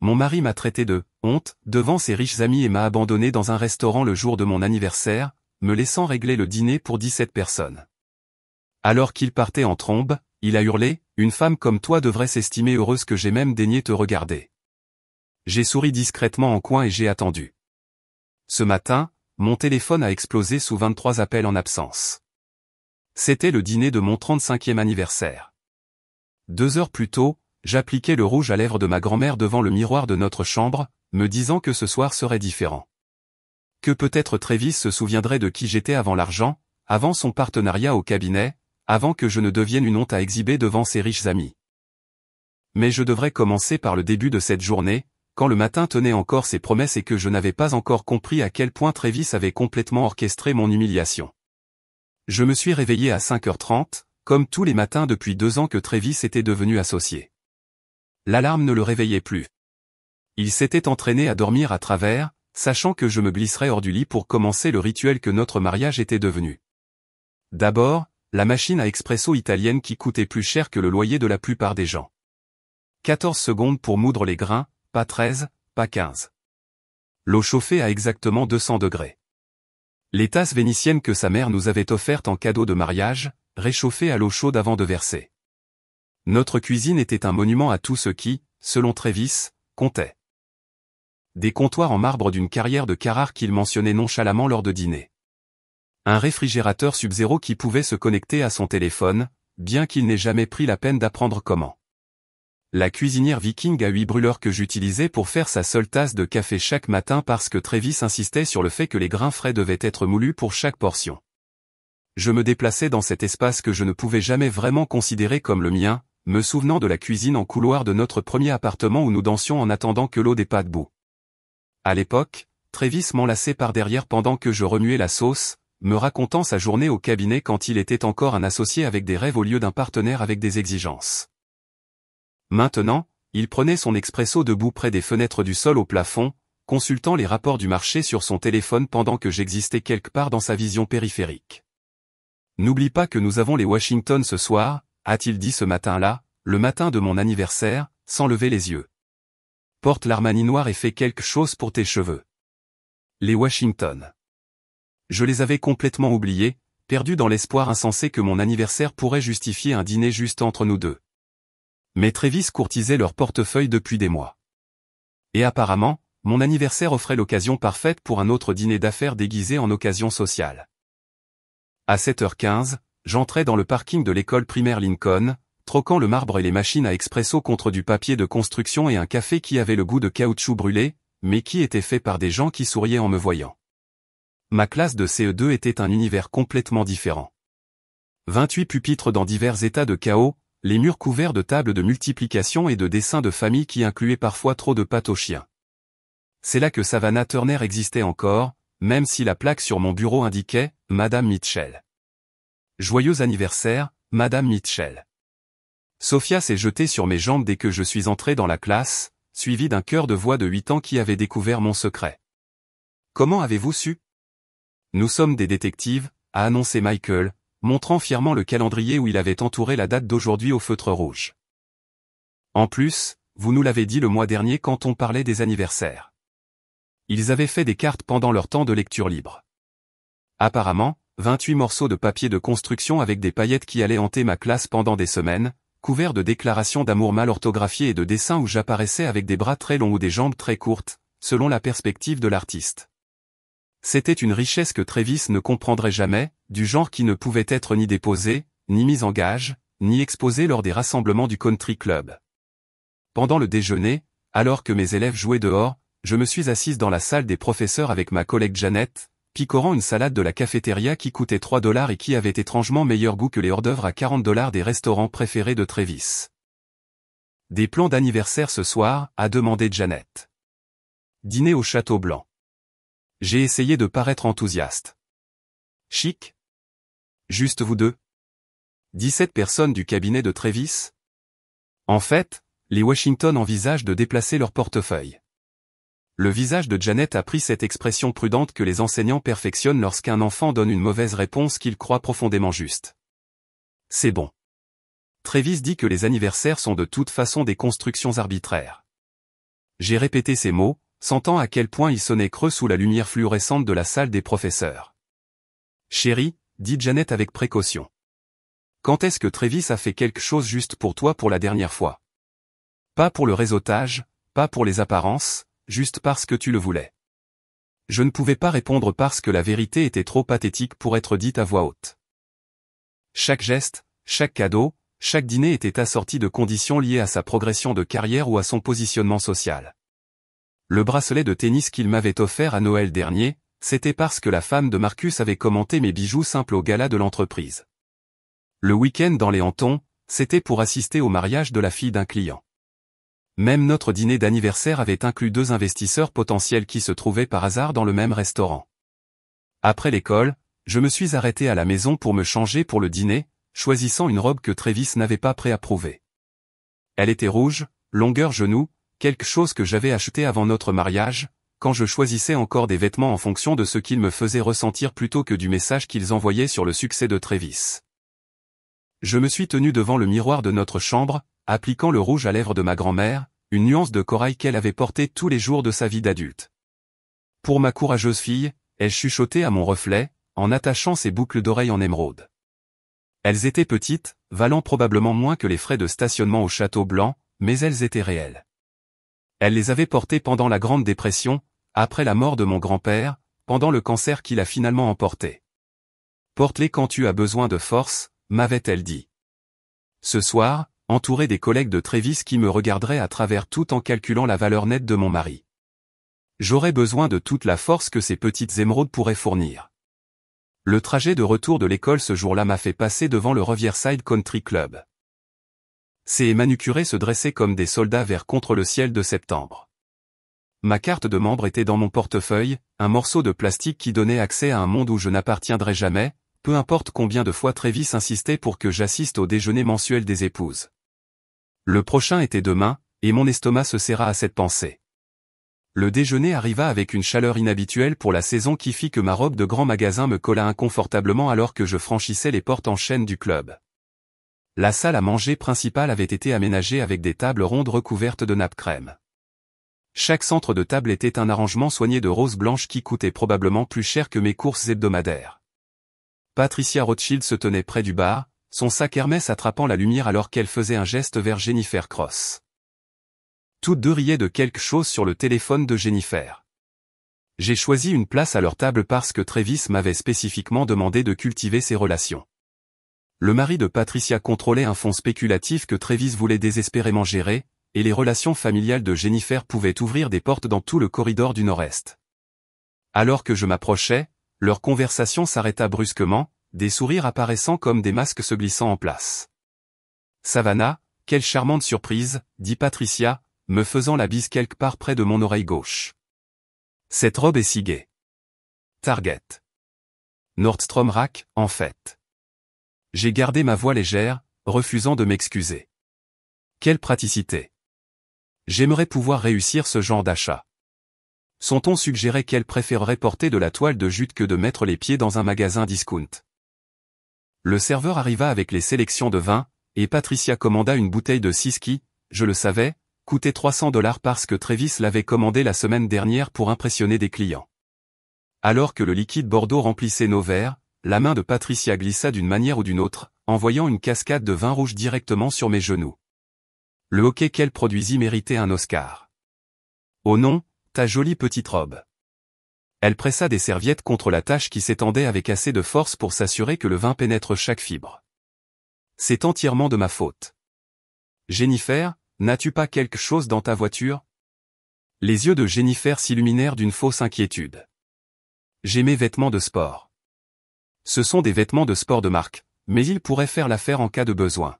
mon mari m'a traité de « honte » devant ses riches amis et m'a abandonné dans un restaurant le jour de mon anniversaire, me laissant régler le dîner pour 17 personnes. Alors qu'il partait en trombe, il a hurlé « Une femme comme toi devrait s'estimer heureuse que j'ai même daigné te regarder. » J'ai souri discrètement en coin et j'ai attendu. Ce matin, mon téléphone a explosé sous 23 appels en absence. C'était le dîner de mon 35e anniversaire. 2 heures plus tôt, j'appliquais le rouge à lèvres de ma grand-mère devant le miroir de notre chambre, me disant que ce soir serait différent. Que peut-être Travis se souviendrait de qui j'étais avant l'argent, avant son partenariat au cabinet, avant que je ne devienne une honte à exhiber devant ses riches amis. Mais je devrais commencer par le début de cette journée, quand le matin tenait encore ses promesses et que je n'avais pas encore compris à quel point Travis avait complètement orchestré mon humiliation. Je me suis réveillé à 5h30, comme tous les matins depuis 2 ans que Travis était devenu associé. L'alarme ne le réveillait plus. Il s'était entraîné à dormir à travers, sachant que je me glisserais hors du lit pour commencer le rituel que notre mariage était devenu. D'abord, la machine à expresso italienne qui coûtait plus cher que le loyer de la plupart des gens. 14 secondes pour moudre les grains, pas 13, pas 15. L'eau chauffée à exactement 200 degrés. Les tasses vénitiennes que sa mère nous avait offertes en cadeau de mariage, réchauffées à l'eau chaude avant de verser. Notre cuisine était un monument à tout ce qui, selon Travis, comptait. Des comptoirs en marbre d'une carrière de Carrare qu'il mentionnait nonchalamment lors de dîner. Un réfrigérateur Sub-Zero qui pouvait se connecter à son téléphone, bien qu'il n'ait jamais pris la peine d'apprendre comment. La cuisinière viking à 8 brûleurs que j'utilisais pour faire sa seule tasse de café chaque matin parce que Travis insistait sur le fait que les grains frais devaient être moulus pour chaque portion. Je me déplaçais dans cet espace que je ne pouvais jamais vraiment considérer comme le mien, me souvenant de la cuisine en couloir de notre premier appartement où nous dansions en attendant que l'eau dépasse bout. À l'époque, Travis m'enlaçait par derrière pendant que je remuais la sauce, me racontant sa journée au cabinet quand il était encore un associé avec des rêves au lieu d'un partenaire avec des exigences. Maintenant, il prenait son expresso debout près des fenêtres du sol au plafond, consultant les rapports du marché sur son téléphone pendant que j'existais quelque part dans sa vision périphérique. « N'oublie pas que nous avons les Washington ce soir », a-t-il dit ce matin-là, le matin de mon anniversaire, sans lever les yeux. « Porte l'Armani noir et fais quelque chose pour tes cheveux. » Les Washington. Je les avais complètement oubliés, perdus dans l'espoir insensé que mon anniversaire pourrait justifier un dîner juste entre nous deux. Mais Travis courtisait leur portefeuille depuis des mois. Et apparemment, mon anniversaire offrait l'occasion parfaite pour un autre dîner d'affaires déguisé en occasion sociale. À 7h15, j'entrais dans le parking de l'école primaire Lincoln, troquant le marbre et les machines à expresso contre du papier de construction et un café qui avait le goût de caoutchouc brûlé, mais qui était fait par des gens qui souriaient en me voyant. Ma classe de CE2 était un univers complètement différent. 28 pupitres dans divers états de chaos, les murs couverts de tables de multiplication et de dessins de famille qui incluaient parfois trop de pâtes aux chiens. C'est là que Savannah Turner existait encore, même si la plaque sur mon bureau indiquait « Madame Mitchell ». Joyeux anniversaire, Madame Mitchell. Sophia s'est jetée sur mes jambes dès que je suis entré dans la classe, suivie d'un chœur de voix de 8 ans qui avait découvert mon secret. « Comment avez-vous su ? » « Nous sommes des détectives », a annoncé Michael, montrant fièrement le calendrier où il avait entouré la date d'aujourd'hui au feutre rouge. « En plus, vous nous l'avez dit le mois dernier quand on parlait des anniversaires. » Ils avaient fait des cartes pendant leur temps de lecture libre. Apparemment, 28 morceaux de papier de construction avec des paillettes qui allaient hanter ma classe pendant des semaines, couverts de déclarations d'amour mal orthographiées et de dessins où j'apparaissais avec des bras très longs ou des jambes très courtes, selon la perspective de l'artiste. C'était une richesse que Travis ne comprendrait jamais, du genre qui ne pouvait être ni déposée, ni mise en gage, ni exposée lors des rassemblements du country club. Pendant le déjeuner, alors que mes élèves jouaient dehors, je me suis assise dans la salle des professeurs avec ma collègue Janet, picorant une salade de la cafétéria qui coûtait 3 $ et qui avait étrangement meilleur goût que les hors-d'œuvre à 40 $ des restaurants préférés de Travis. « Des plans d'anniversaire ce soir ?» a demandé Janet. « Dîner au Château Blanc. » J'ai essayé de paraître enthousiaste. Chic ? Juste vous deux ? 17 personnes du cabinet de Travis ? En fait, les Washington envisagent de déplacer leur portefeuille. Le visage de Janet a pris cette expression prudente que les enseignants perfectionnent lorsqu'un enfant donne une mauvaise réponse qu'il croit profondément juste. C'est bon. Travis dit que les anniversaires sont de toute façon des constructions arbitraires. J'ai répété ces mots, sentant à quel point ils sonnaient creux sous la lumière fluorescente de la salle des professeurs. Chérie, dit Janet avec précaution. Quand est-ce que Travis a fait quelque chose juste pour toi pour la dernière fois? Pas pour le réseautage, pas pour les apparences, juste parce que tu le voulais. Je ne pouvais pas répondre parce que la vérité était trop pathétique pour être dite à voix haute. Chaque geste, chaque cadeau, chaque dîner était assorti de conditions liées à sa progression de carrière ou à son positionnement social. Le bracelet de tennis qu'il m'avait offert à Noël dernier, c'était parce que la femme de Marcus avait commenté mes bijoux simples au gala de l'entreprise. Le week-end dans les Hamptons, c'était pour assister au mariage de la fille d'un client. Même notre dîner d'anniversaire avait inclus 2 investisseurs potentiels qui se trouvaient par hasard dans le même restaurant. Après l'école, je me suis arrêté à la maison pour me changer pour le dîner, choisissant une robe que Travis n'avait pas préapprouvée. Elle était rouge, longueur genou, quelque chose que j'avais acheté avant notre mariage, quand je choisissais encore des vêtements en fonction de ce qu'ils me faisaient ressentir plutôt que du message qu'ils envoyaient sur le succès de Travis. Je me suis tenu devant le miroir de notre chambre, appliquant le rouge à lèvres de ma grand-mère, une nuance de corail qu'elle avait portée tous les jours de sa vie d'adulte. Pour ma courageuse fille, elle chuchotait à mon reflet, en attachant ses boucles d'oreilles en émeraude. Elles étaient petites, valant probablement moins que les frais de stationnement au Château Blanc, mais elles étaient réelles. Elle les avait portées pendant la Grande Dépression, après la mort de mon grand-père, pendant le cancer qu'il a finalement emporté. « Porte-les quand tu as besoin de force », m'avait-elle dit. Ce soir, entouré des collègues de Travis qui me regarderaient à travers tout en calculant la valeur nette de mon mari. J'aurais besoin de toute la force que ces petites émeraudes pourraient fournir. Le trajet de retour de l'école ce jour-là m'a fait passer devant le Riverside Country Club. Ces manucurés se dressaient comme des soldats verts contre le ciel de septembre. Ma carte de membre était dans mon portefeuille, un morceau de plastique qui donnait accès à un monde où je n'appartiendrai jamais, peu importe combien de fois Travis insistait pour que j'assiste au déjeuner mensuel des épouses. Le prochain était demain, et mon estomac se serra à cette pensée. Le déjeuner arriva avec une chaleur inhabituelle pour la saison qui fit que ma robe de grand magasin me colla inconfortablement alors que je franchissais les portes en chêne du club. La salle à manger principale avait été aménagée avec des tables rondes recouvertes de nappes crème. Chaque centre de table était un arrangement soigné de roses blanches qui coûtait probablement plus cher que mes courses hebdomadaires. Patricia Rothschild se tenait près du bar, son sac Hermès attrapant la lumière alors qu'elle faisait un geste vers Jennifer Cross. Toutes deux riaient de quelque chose sur le téléphone de Jennifer. J'ai choisi une place à leur table parce que Travis m'avait spécifiquement demandé de cultiver ses relations. Le mari de Patricia contrôlait un fonds spéculatif que Travis voulait désespérément gérer, et les relations familiales de Jennifer pouvaient ouvrir des portes dans tout le corridor du Nord-Est. Alors que je m'approchais, leur conversation s'arrêta brusquement, des sourires apparaissant comme des masques se glissant en place. « Savannah, quelle charmante surprise, dit Patricia, me faisant la bise quelque part près de mon oreille gauche. Cette robe est si gaie. Target. Nordstrom Rack, en fait. J'ai gardé ma voix légère, refusant de m'excuser. Quelle praticité. J'aimerais pouvoir réussir ce genre d'achat. Son ton suggérait qu'elle préférerait porter de la toile de jute que de mettre les pieds dans un magasin discount. Le serveur arriva avec les sélections de vin, et Patricia commanda une bouteille de Sis qui, je le savais, coûtait $300 parce que Travis l'avait commandé la semaine dernière pour impressionner des clients. Alors que le liquide Bordeaux remplissait nos verres, la main de Patricia glissa d'une manière ou d'une autre, envoyant une cascade de vin rouge directement sur mes genoux. Le hockey qu'elle produisit méritait un Oscar. Oh non, ta jolie petite robe. Elle pressa des serviettes contre la tache qui s'étendait avec assez de force pour s'assurer que le vin pénètre chaque fibre. C'est entièrement de ma faute. Jennifer, n'as-tu pas quelque chose dans ta voiture? Les yeux de Jennifer s'illuminèrent d'une fausse inquiétude. J'ai mes vêtements de sport. Ce sont des vêtements de sport de marque, mais ils pourraient faire l'affaire en cas de besoin.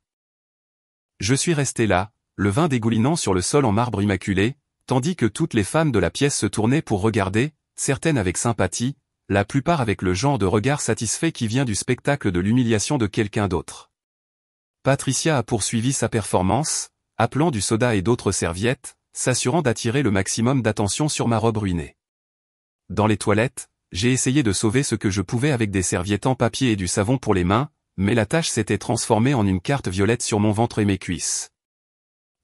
Je suis resté là, le vin dégoulinant sur le sol en marbre immaculé, tandis que toutes les femmes de la pièce se tournaient pour regarder, certaines avec sympathie, la plupart avec le genre de regard satisfait qui vient du spectacle de l'humiliation de quelqu'un d'autre. Patricia a poursuivi sa performance, appelant du soda et d'autres serviettes, s'assurant d'attirer le maximum d'attention sur ma robe ruinée. Dans les toilettes, j'ai essayé de sauver ce que je pouvais avec des serviettes en papier et du savon pour les mains, mais la tache s'était transformée en une carte violette sur mon ventre et mes cuisses.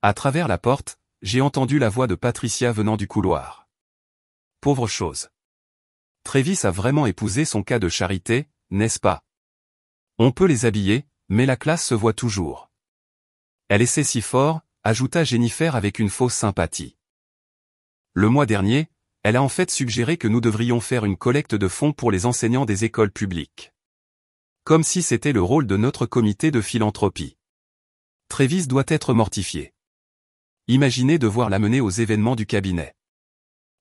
À travers la porte, j'ai entendu la voix de Patricia venant du couloir. Pauvre chose. Travis a vraiment épousé son cas de charité, n'est-ce pas? On peut les habiller, mais la classe se voit toujours. Elle essaie si fort, ajouta Jennifer avec une fausse sympathie. Le mois dernier, elle a en fait suggéré que nous devrions faire une collecte de fonds pour les enseignants des écoles publiques. Comme si c'était le rôle de notre comité de philanthropie. Travis doit être mortifié. Imaginez devoir l'amener aux événements du cabinet.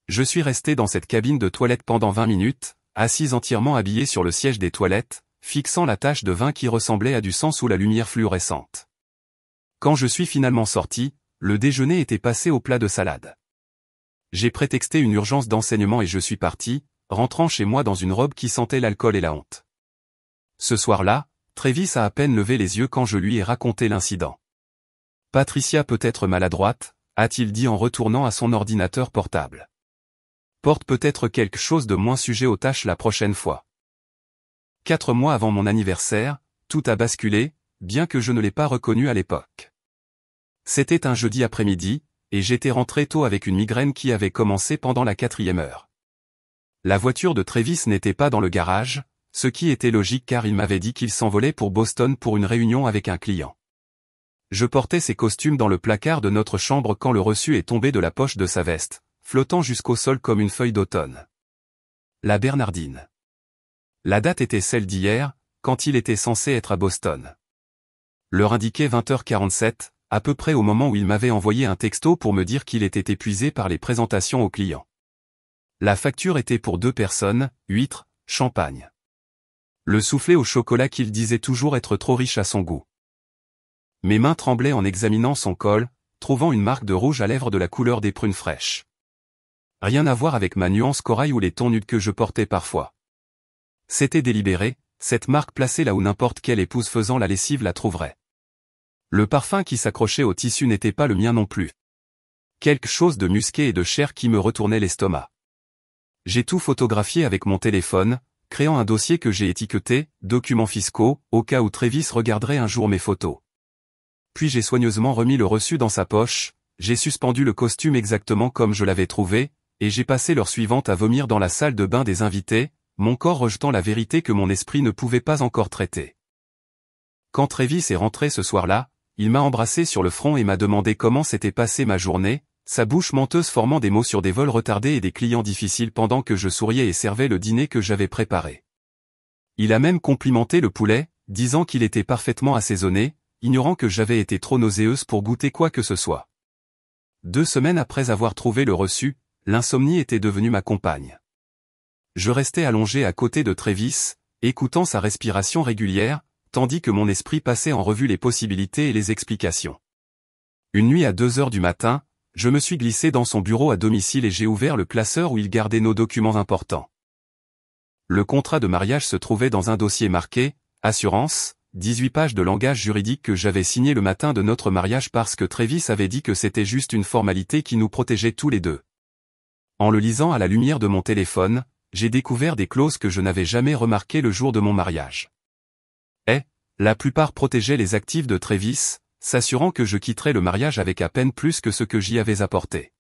Je suis resté dans cette cabine de toilette pendant 20 minutes, assise entièrement habillée sur le siège des toilettes, fixant la tache de vin qui ressemblait à du sang sous la lumière fluorescente. Quand je suis finalement sorti, le déjeuner était passé au plat de salade. J'ai prétexté une urgence d'enseignement et je suis parti, rentrant chez moi dans une robe qui sentait l'alcool et la honte. Ce soir-là, Travis a à peine levé les yeux quand je lui ai raconté l'incident. Patricia peut être maladroite, a-t-il dit en retournant à son ordinateur portable. Porte peut-être quelque chose de moins sujet aux tâches la prochaine fois. 4 mois avant mon anniversaire, tout a basculé, bien que je ne l'ai pas reconnu à l'époque. C'était un jeudi après-midi, et j'étais rentré tôt avec une migraine qui avait commencé pendant la 4e heure. La voiture de Travis n'était pas dans le garage, ce qui était logique car il m'avait dit qu'il s'envolait pour Boston pour une réunion avec un client. Je portais ses costumes dans le placard de notre chambre quand le reçu est tombé de la poche de sa veste, flottant jusqu'au sol comme une feuille d'automne. La Bernardine. La date était celle d'hier, quand il était censé être à Boston. L'heure indiquait 20h47, à peu près au moment où il m'avait envoyé un texto pour me dire qu'il était épuisé par les présentations aux clients. La facture était pour 2 personnes, huîtres, champagne. Le soufflé au chocolat qu'il disait toujours être trop riche à son goût. Mes mains tremblaient en examinant son col, trouvant une marque de rouge à lèvres de la couleur des prunes fraîches. Rien à voir avec ma nuance corail ou les tons nudes que je portais parfois. C'était délibéré, cette marque placée là où n'importe quelle épouse faisant la lessive la trouverait. Le parfum qui s'accrochait au tissu n'était pas le mien non plus. Quelque chose de musqué et de chair qui me retournait l'estomac. J'ai tout photographié avec mon téléphone, créant un dossier que j'ai étiqueté « Documents fiscaux » au cas où Travis regarderait un jour mes photos. Puis j'ai soigneusement remis le reçu dans sa poche, j'ai suspendu le costume exactement comme je l'avais trouvé, et j'ai passé l'heure suivante à vomir dans la salle de bain des invités, mon corps rejetant la vérité que mon esprit ne pouvait pas encore traiter. Quand Travis est rentré ce soir-là, il m'a embrassé sur le front et m'a demandé comment s'était passée ma journée, sa bouche menteuse formant des mots sur des vols retardés et des clients difficiles pendant que je souriais et servais le dîner que j'avais préparé. Il a même complimenté le poulet, disant qu'il était parfaitement assaisonné, ignorant que j'avais été trop nauséeuse pour goûter quoi que ce soit. 2 semaines après avoir trouvé le reçu, l'insomnie était devenue ma compagne. Je restais allongé à côté de Travis, écoutant sa respiration régulière, tandis que mon esprit passait en revue les possibilités et les explications. Une nuit à 2 heures du matin, je me suis glissé dans son bureau à domicile et j'ai ouvert le classeur où il gardait nos documents importants. Le contrat de mariage se trouvait dans un dossier marqué « Assurance », 18 pages de langage juridique que j'avais signé le matin de notre mariage parce que Travis avait dit que c'était juste une formalité qui nous protégeait tous les deux. En le lisant à la lumière de mon téléphone, j'ai découvert des clauses que je n'avais jamais remarquées le jour de mon mariage. La plupart protégeaient les actifs de Travis, s'assurant que je quitterais le mariage avec à peine plus que ce que j'y avais apporté.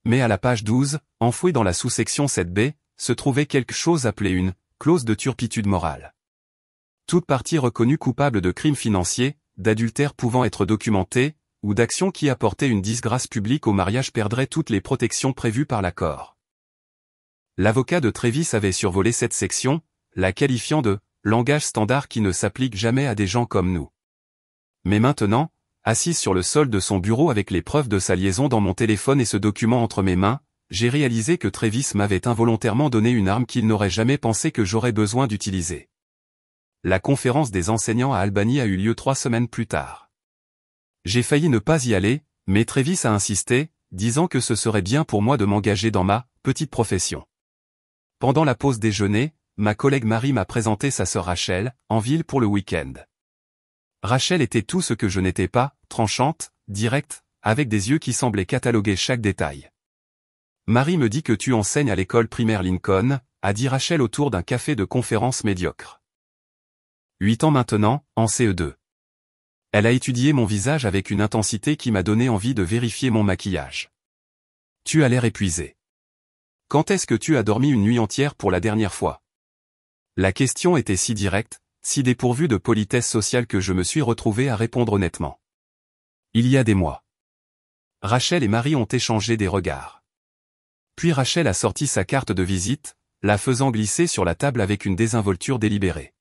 Mais à la page 12, enfouie dans la sous-section 7b, se trouvait quelque chose appelé une « clause de turpitude morale ». Toute partie reconnue coupable de crimes financiers, d'adultère pouvant être documenté, ou d'actions qui apportaient une disgrâce publique au mariage perdrait toutes les protections prévues par l'accord. L'avocat de Travis avait survolé cette section, la qualifiant de « langage standard qui ne s'applique jamais à des gens comme nous ». Mais maintenant, assise sur le sol de son bureau avec les preuves de sa liaison dans mon téléphone et ce document entre mes mains, j'ai réalisé que Travis m'avait involontairement donné une arme qu'il n'aurait jamais pensé que j'aurais besoin d'utiliser. La conférence des enseignants à Albany a eu lieu 3 semaines plus tard. J'ai failli ne pas y aller, mais Travis a insisté, disant que ce serait bien pour moi de m'engager dans ma petite profession. Pendant la pause déjeuner, ma collègue Marie m'a présenté sa sœur Rachel, en ville pour le week-end. Rachel était tout ce que je n'étais pas, tranchante, directe, avec des yeux qui semblaient cataloguer chaque détail. Marie me dit que tu enseignes à l'école primaire Lincoln, a dit Rachel autour d'un café de conférence médiocre. 8 ans maintenant, en CE2. Elle a étudié mon visage avec une intensité qui m'a donné envie de vérifier mon maquillage. Tu as l'air épuisé. Quand est-ce que tu as dormi une nuit entière pour la dernière fois? La question était si directe, si dépourvue de politesse sociale que je me suis retrouvé à répondre honnêtement. Il y a des mois. Rachel et Marie ont échangé des regards. Puis Rachel a sorti sa carte de visite, la faisant glisser sur la table avec une désinvolture délibérée.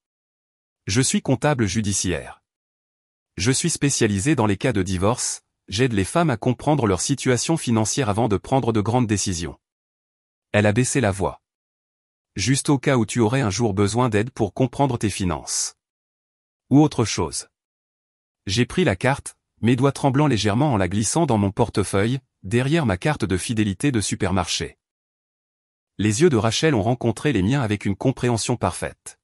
Je suis comptable judiciaire. Je suis spécialisé dans les cas de divorce, j'aide les femmes à comprendre leur situation financière avant de prendre de grandes décisions. Elle a baissé la voix. Juste au cas où tu aurais un jour besoin d'aide pour comprendre tes finances. Ou autre chose. J'ai pris la carte, mes doigts tremblant légèrement en la glissant dans mon portefeuille, derrière ma carte de fidélité de supermarché. Les yeux de Rachel ont rencontré les miens avec une compréhension parfaite.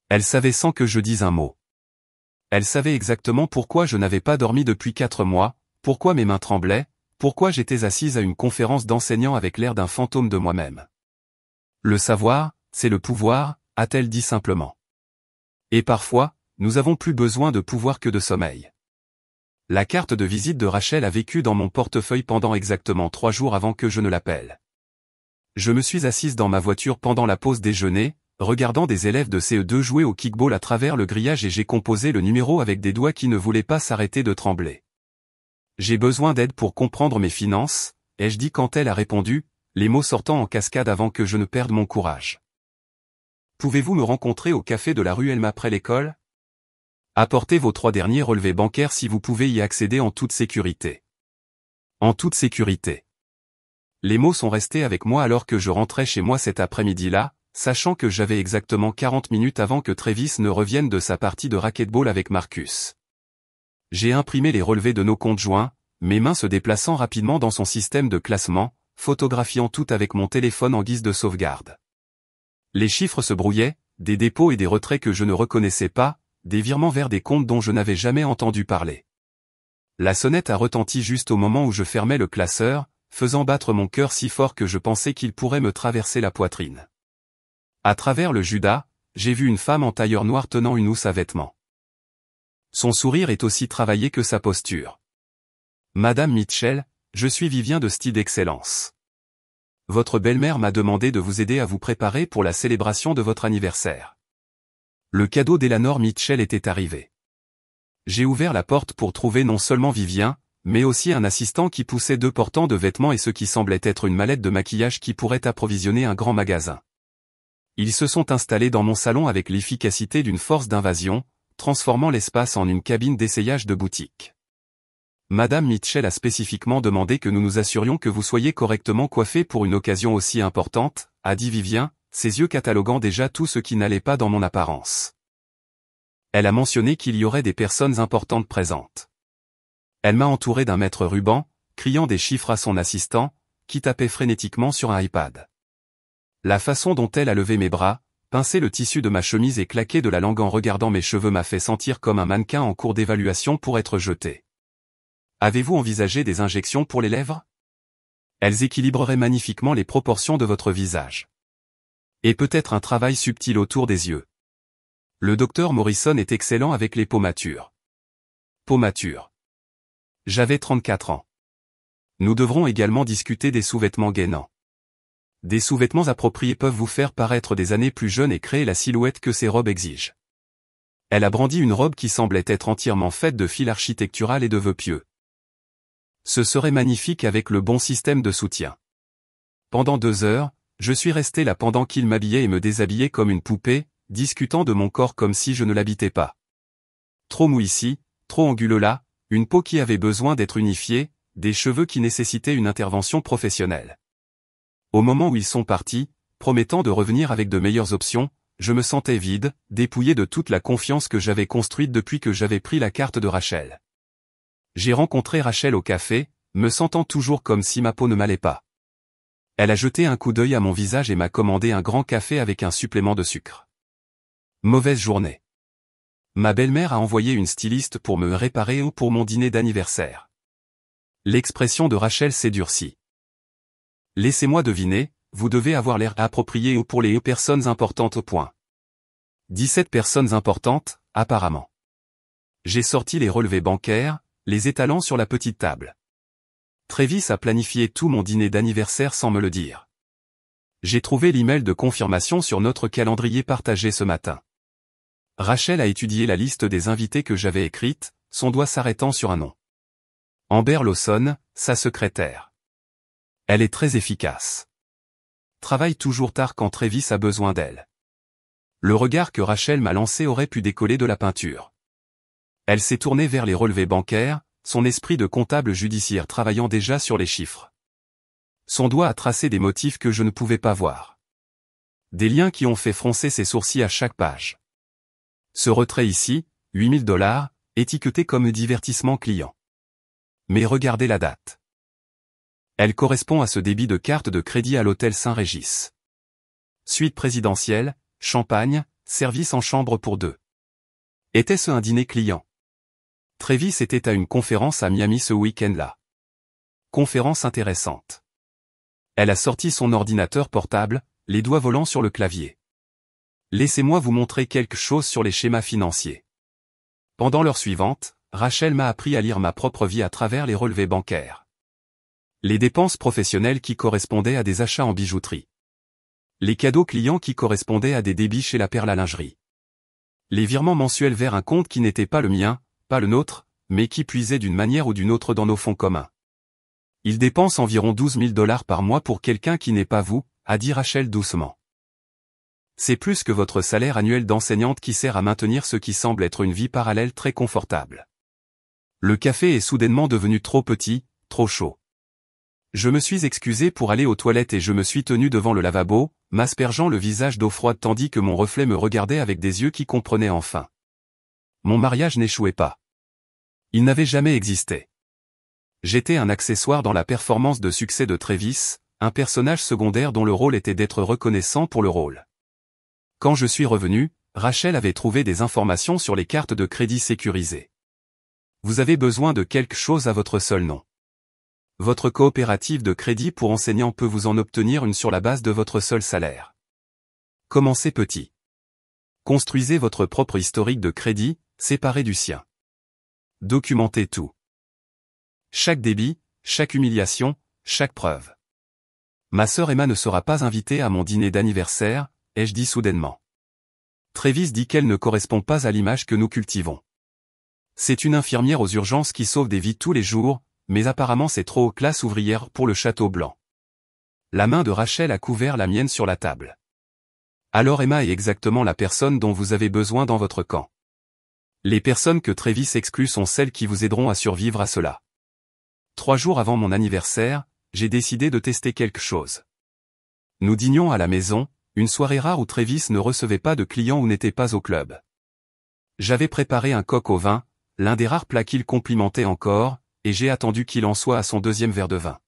Elle savait sans que je dise un mot. Elle savait exactement pourquoi je n'avais pas dormi depuis 4 mois, pourquoi mes mains tremblaient, pourquoi j'étais assise à une conférence d'enseignants avec l'air d'un fantôme de moi-même. Le savoir, c'est le pouvoir, a-t-elle dit simplement. Et parfois, nous avons plus besoin de pouvoir que de sommeil. La carte de visite de Rachel a vécu dans mon portefeuille pendant exactement 3 jours avant que je ne l'appelle. Je me suis assise dans ma voiture pendant la pause déjeuner, regardant des élèves de CE2 jouer au kickball à travers le grillage et j'ai composé le numéro avec des doigts qui ne voulaient pas s'arrêter de trembler. J'ai besoin d'aide pour comprendre mes finances, ai-je dit quand elle a répondu, les mots sortant en cascade avant que je ne perde mon courage. Pouvez-vous me rencontrer au café de la rue Elm après l'école? Apportez vos 3 derniers relevés bancaires si vous pouvez y accéder en toute sécurité. En toute sécurité. Les mots sont restés avec moi alors que je rentrais chez moi cet après-midi-là, sachant que j'avais exactement 40 minutes avant que Travis ne revienne de sa partie de racquetball avec Marcus. J'ai imprimé les relevés de nos comptes joints, mes mains se déplaçant rapidement dans son système de classement, photographiant tout avec mon téléphone en guise de sauvegarde. Les chiffres se brouillaient, des dépôts et des retraits que je ne reconnaissais pas, des virements vers des comptes dont je n'avais jamais entendu parler. La sonnette a retenti juste au moment où je fermais le classeur, faisant battre mon cœur si fort que je pensais qu'il pourrait me traverser la poitrine. À travers le Judas, j'ai vu une femme en tailleur noir tenant une housse à vêtements. Son sourire est aussi travaillé que sa posture. Madame Mitchell, je suis Vivien de Style d'Excellence. Votre belle-mère m'a demandé de vous aider à vous préparer pour la célébration de votre anniversaire. Le cadeau d'Eleanor Mitchell était arrivé. J'ai ouvert la porte pour trouver non seulement Vivien, mais aussi un assistant qui poussait 2 portants de vêtements et ce qui semblait être une mallette de maquillage qui pourrait approvisionner un grand magasin. Ils se sont installés dans mon salon avec l'efficacité d'une force d'invasion, transformant l'espace en une cabine d'essayage de boutique. Madame Mitchell a spécifiquement demandé que nous nous assurions que vous soyez correctement coiffé pour une occasion aussi importante, a dit Vivien, ses yeux cataloguant déjà tout ce qui n'allait pas dans mon apparence. Elle a mentionné qu'il y aurait des personnes importantes présentes. Elle m'a entouré d'un maître ruban, criant des chiffres à son assistant, qui tapait frénétiquement sur un iPad. La façon dont elle a levé mes bras, pincé le tissu de ma chemise et claqué de la langue en regardant mes cheveux m'a fait sentir comme un mannequin en cours d'évaluation pour être jeté. Avez-vous envisagé des injections pour les lèvres? Elles équilibreraient magnifiquement les proportions de votre visage. Et peut-être un travail subtil autour des yeux. Le docteur Morrison est excellent avec les peaux matures. Peau mature. J'avais 34 ans. Nous devrons également discuter des sous-vêtements gainants. Des sous-vêtements appropriés peuvent vous faire paraître des années plus jeunes et créer la silhouette que ces robes exigent. Elle a brandi une robe qui semblait être entièrement faite de fil architectural et de vœux pieux. Ce serait magnifique avec le bon système de soutien. Pendant 2 heures, je suis resté là pendant qu'il m'habillait et me déshabillait comme une poupée, discutant de mon corps comme si je ne l'habitais pas. Trop mou ici, trop anguleux là, une peau qui avait besoin d'être unifiée, des cheveux qui nécessitaient une intervention professionnelle. Au moment où ils sont partis, promettant de revenir avec de meilleures options, je me sentais vide, dépouillé de toute la confiance que j'avais construite depuis que j'avais pris la carte de Rachel. J'ai rencontré Rachel au café, me sentant toujours comme si ma peau ne m'allait pas. Elle a jeté un coup d'œil à mon visage et m'a commandé un grand café avec un supplément de sucre. Mauvaise journée. Ma belle-mère a envoyé une styliste pour me réparer ou pour mon dîner d'anniversaire. L'expression de Rachel s'est durcie. Laissez-moi deviner, vous devez avoir l'air approprié ou pour les personnes importantes au point. 17 personnes importantes, apparemment. J'ai sorti les relevés bancaires, les étalant sur la petite table. Travis a planifié tout mon dîner d'anniversaire sans me le dire. J'ai trouvé l'email de confirmation sur notre calendrier partagé ce matin. Rachel a étudié la liste des invités que j'avais écrite, son doigt s'arrêtant sur un nom. Amber Lawson, sa secrétaire. Elle est très efficace. Travaille toujours tard quand Travis a besoin d'elle. Le regard que Rachel m'a lancé aurait pu décoller de la peinture. Elle s'est tournée vers les relevés bancaires, son esprit de comptable judiciaire travaillant déjà sur les chiffres. Son doigt a tracé des motifs que je ne pouvais pas voir. Des liens qui ont fait froncer ses sourcils à chaque page. Ce retrait ici, $8 000, étiqueté comme divertissement client. Mais regardez la date. Elle correspond à ce débit de carte de crédit à l'hôtel Saint-Régis. Suite présidentielle, champagne, service en chambre pour deux. Était-ce un dîner client? Travis était à une conférence à Miami ce week-end-là. Conférence intéressante. Elle a sorti son ordinateur portable, les doigts volants sur le clavier. Laissez-moi vous montrer quelque chose sur les schémas financiers. Pendant l'heure suivante, Rachel m'a appris à lire ma propre vie à travers les relevés bancaires. Les dépenses professionnelles qui correspondaient à des achats en bijouterie. Les cadeaux clients qui correspondaient à des débits chez la perle à lingerie. Les virements mensuels vers un compte qui n'était pas le mien, pas le nôtre, mais qui puisait d'une manière ou d'une autre dans nos fonds communs. Il dépense environ $12 000 par mois pour quelqu'un qui n'est pas vous, a dit Rachel doucement. C'est plus que votre salaire annuel d'enseignante qui sert à maintenir ce qui semble être une vie parallèle très confortable. Le café est soudainement devenu trop petit, trop chaud. Je me suis excusé pour aller aux toilettes et je me suis tenu devant le lavabo, m'aspergeant le visage d'eau froide tandis que mon reflet me regardait avec des yeux qui comprenaient enfin. Mon mariage n'échouait pas. Il n'avait jamais existé. J'étais un accessoire dans la performance de succès de Travis, un personnage secondaire dont le rôle était d'être reconnaissant pour le rôle. Quand je suis revenu, Rachel avait trouvé des informations sur les cartes de crédit sécurisées. Vous avez besoin de quelque chose à votre seul nom. Votre coopérative de crédit pour enseignants peut vous en obtenir une sur la base de votre seul salaire. Commencez petit. Construisez votre propre historique de crédit, séparé du sien. Documentez tout. Chaque débit, chaque humiliation, chaque preuve. Ma sœur Emma ne sera pas invitée à mon dîner d'anniversaire, ai-je dit soudainement. Travis dit qu'elle ne correspond pas à l'image que nous cultivons. C'est une infirmière aux urgences qui sauve des vies tous les jours, mais apparemment c'est trop haut classe ouvrière pour le château blanc. La main de Rachel a couvert la mienne sur la table. Alors Emma est exactement la personne dont vous avez besoin dans votre camp. Les personnes que Travis exclut sont celles qui vous aideront à survivre à cela. 3 jours avant mon anniversaire, j'ai décidé de tester quelque chose. Nous dînions à la maison, une soirée rare où Travis ne recevait pas de clients ou n'était pas au club. J'avais préparé un coq au vin, l'un des rares plats qu'il complimentait encore, et j'ai attendu qu'il en soit à son 2e verre de vin.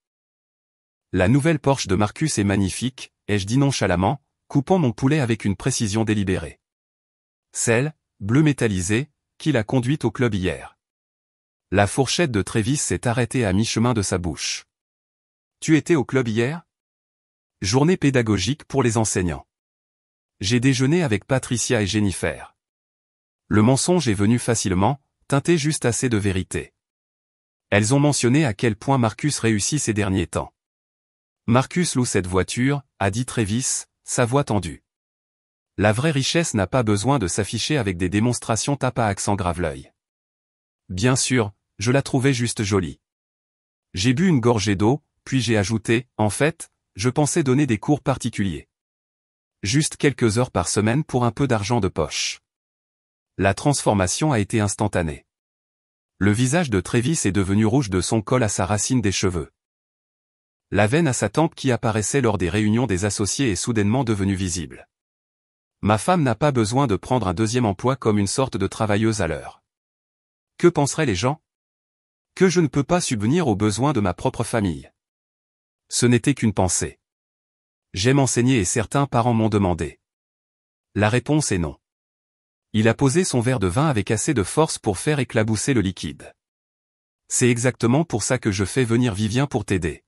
La nouvelle Porsche de Marcus est magnifique, ai-je dit nonchalamment, coupant mon poulet avec une précision délibérée. Celle, bleu métallisé, qui l'a conduite au club hier. La fourchette de Travis s'est arrêtée à mi-chemin de sa bouche. Tu étais au club hier? Journée pédagogique pour les enseignants. J'ai déjeuné avec Patricia et Jennifer. Le mensonge est venu facilement, teinté juste assez de vérité. Elles ont mentionné à quel point Marcus réussit ces derniers temps. Marcus loue cette voiture, a dit Travis, sa voix tendue. La vraie richesse n'a pas besoin de s'afficher avec des démonstrations tape à accent grave l'œil. Bien sûr, je la trouvais juste jolie. J'ai bu une gorgée d'eau, puis j'ai ajouté, en fait, je pensais donner des cours particuliers. Juste quelques heures par semaine pour un peu d'argent de poche. La transformation a été instantanée. Le visage de Travis est devenu rouge de son col à sa racine des cheveux. La veine à sa tempe qui apparaissait lors des réunions des associés est soudainement devenue visible. Ma femme n'a pas besoin de prendre un 2e emploi comme une sorte de travailleuse à l'heure. Que penseraient les gens? Que je ne peux pas subvenir aux besoins de ma propre famille. Ce n'était qu'une pensée. J'aime enseigner et certains parents m'ont demandé. La réponse est non. Il a posé son verre de vin avec assez de force pour faire éclabousser le liquide. C'est exactement pour ça que je fais venir Vivien pour t'aider.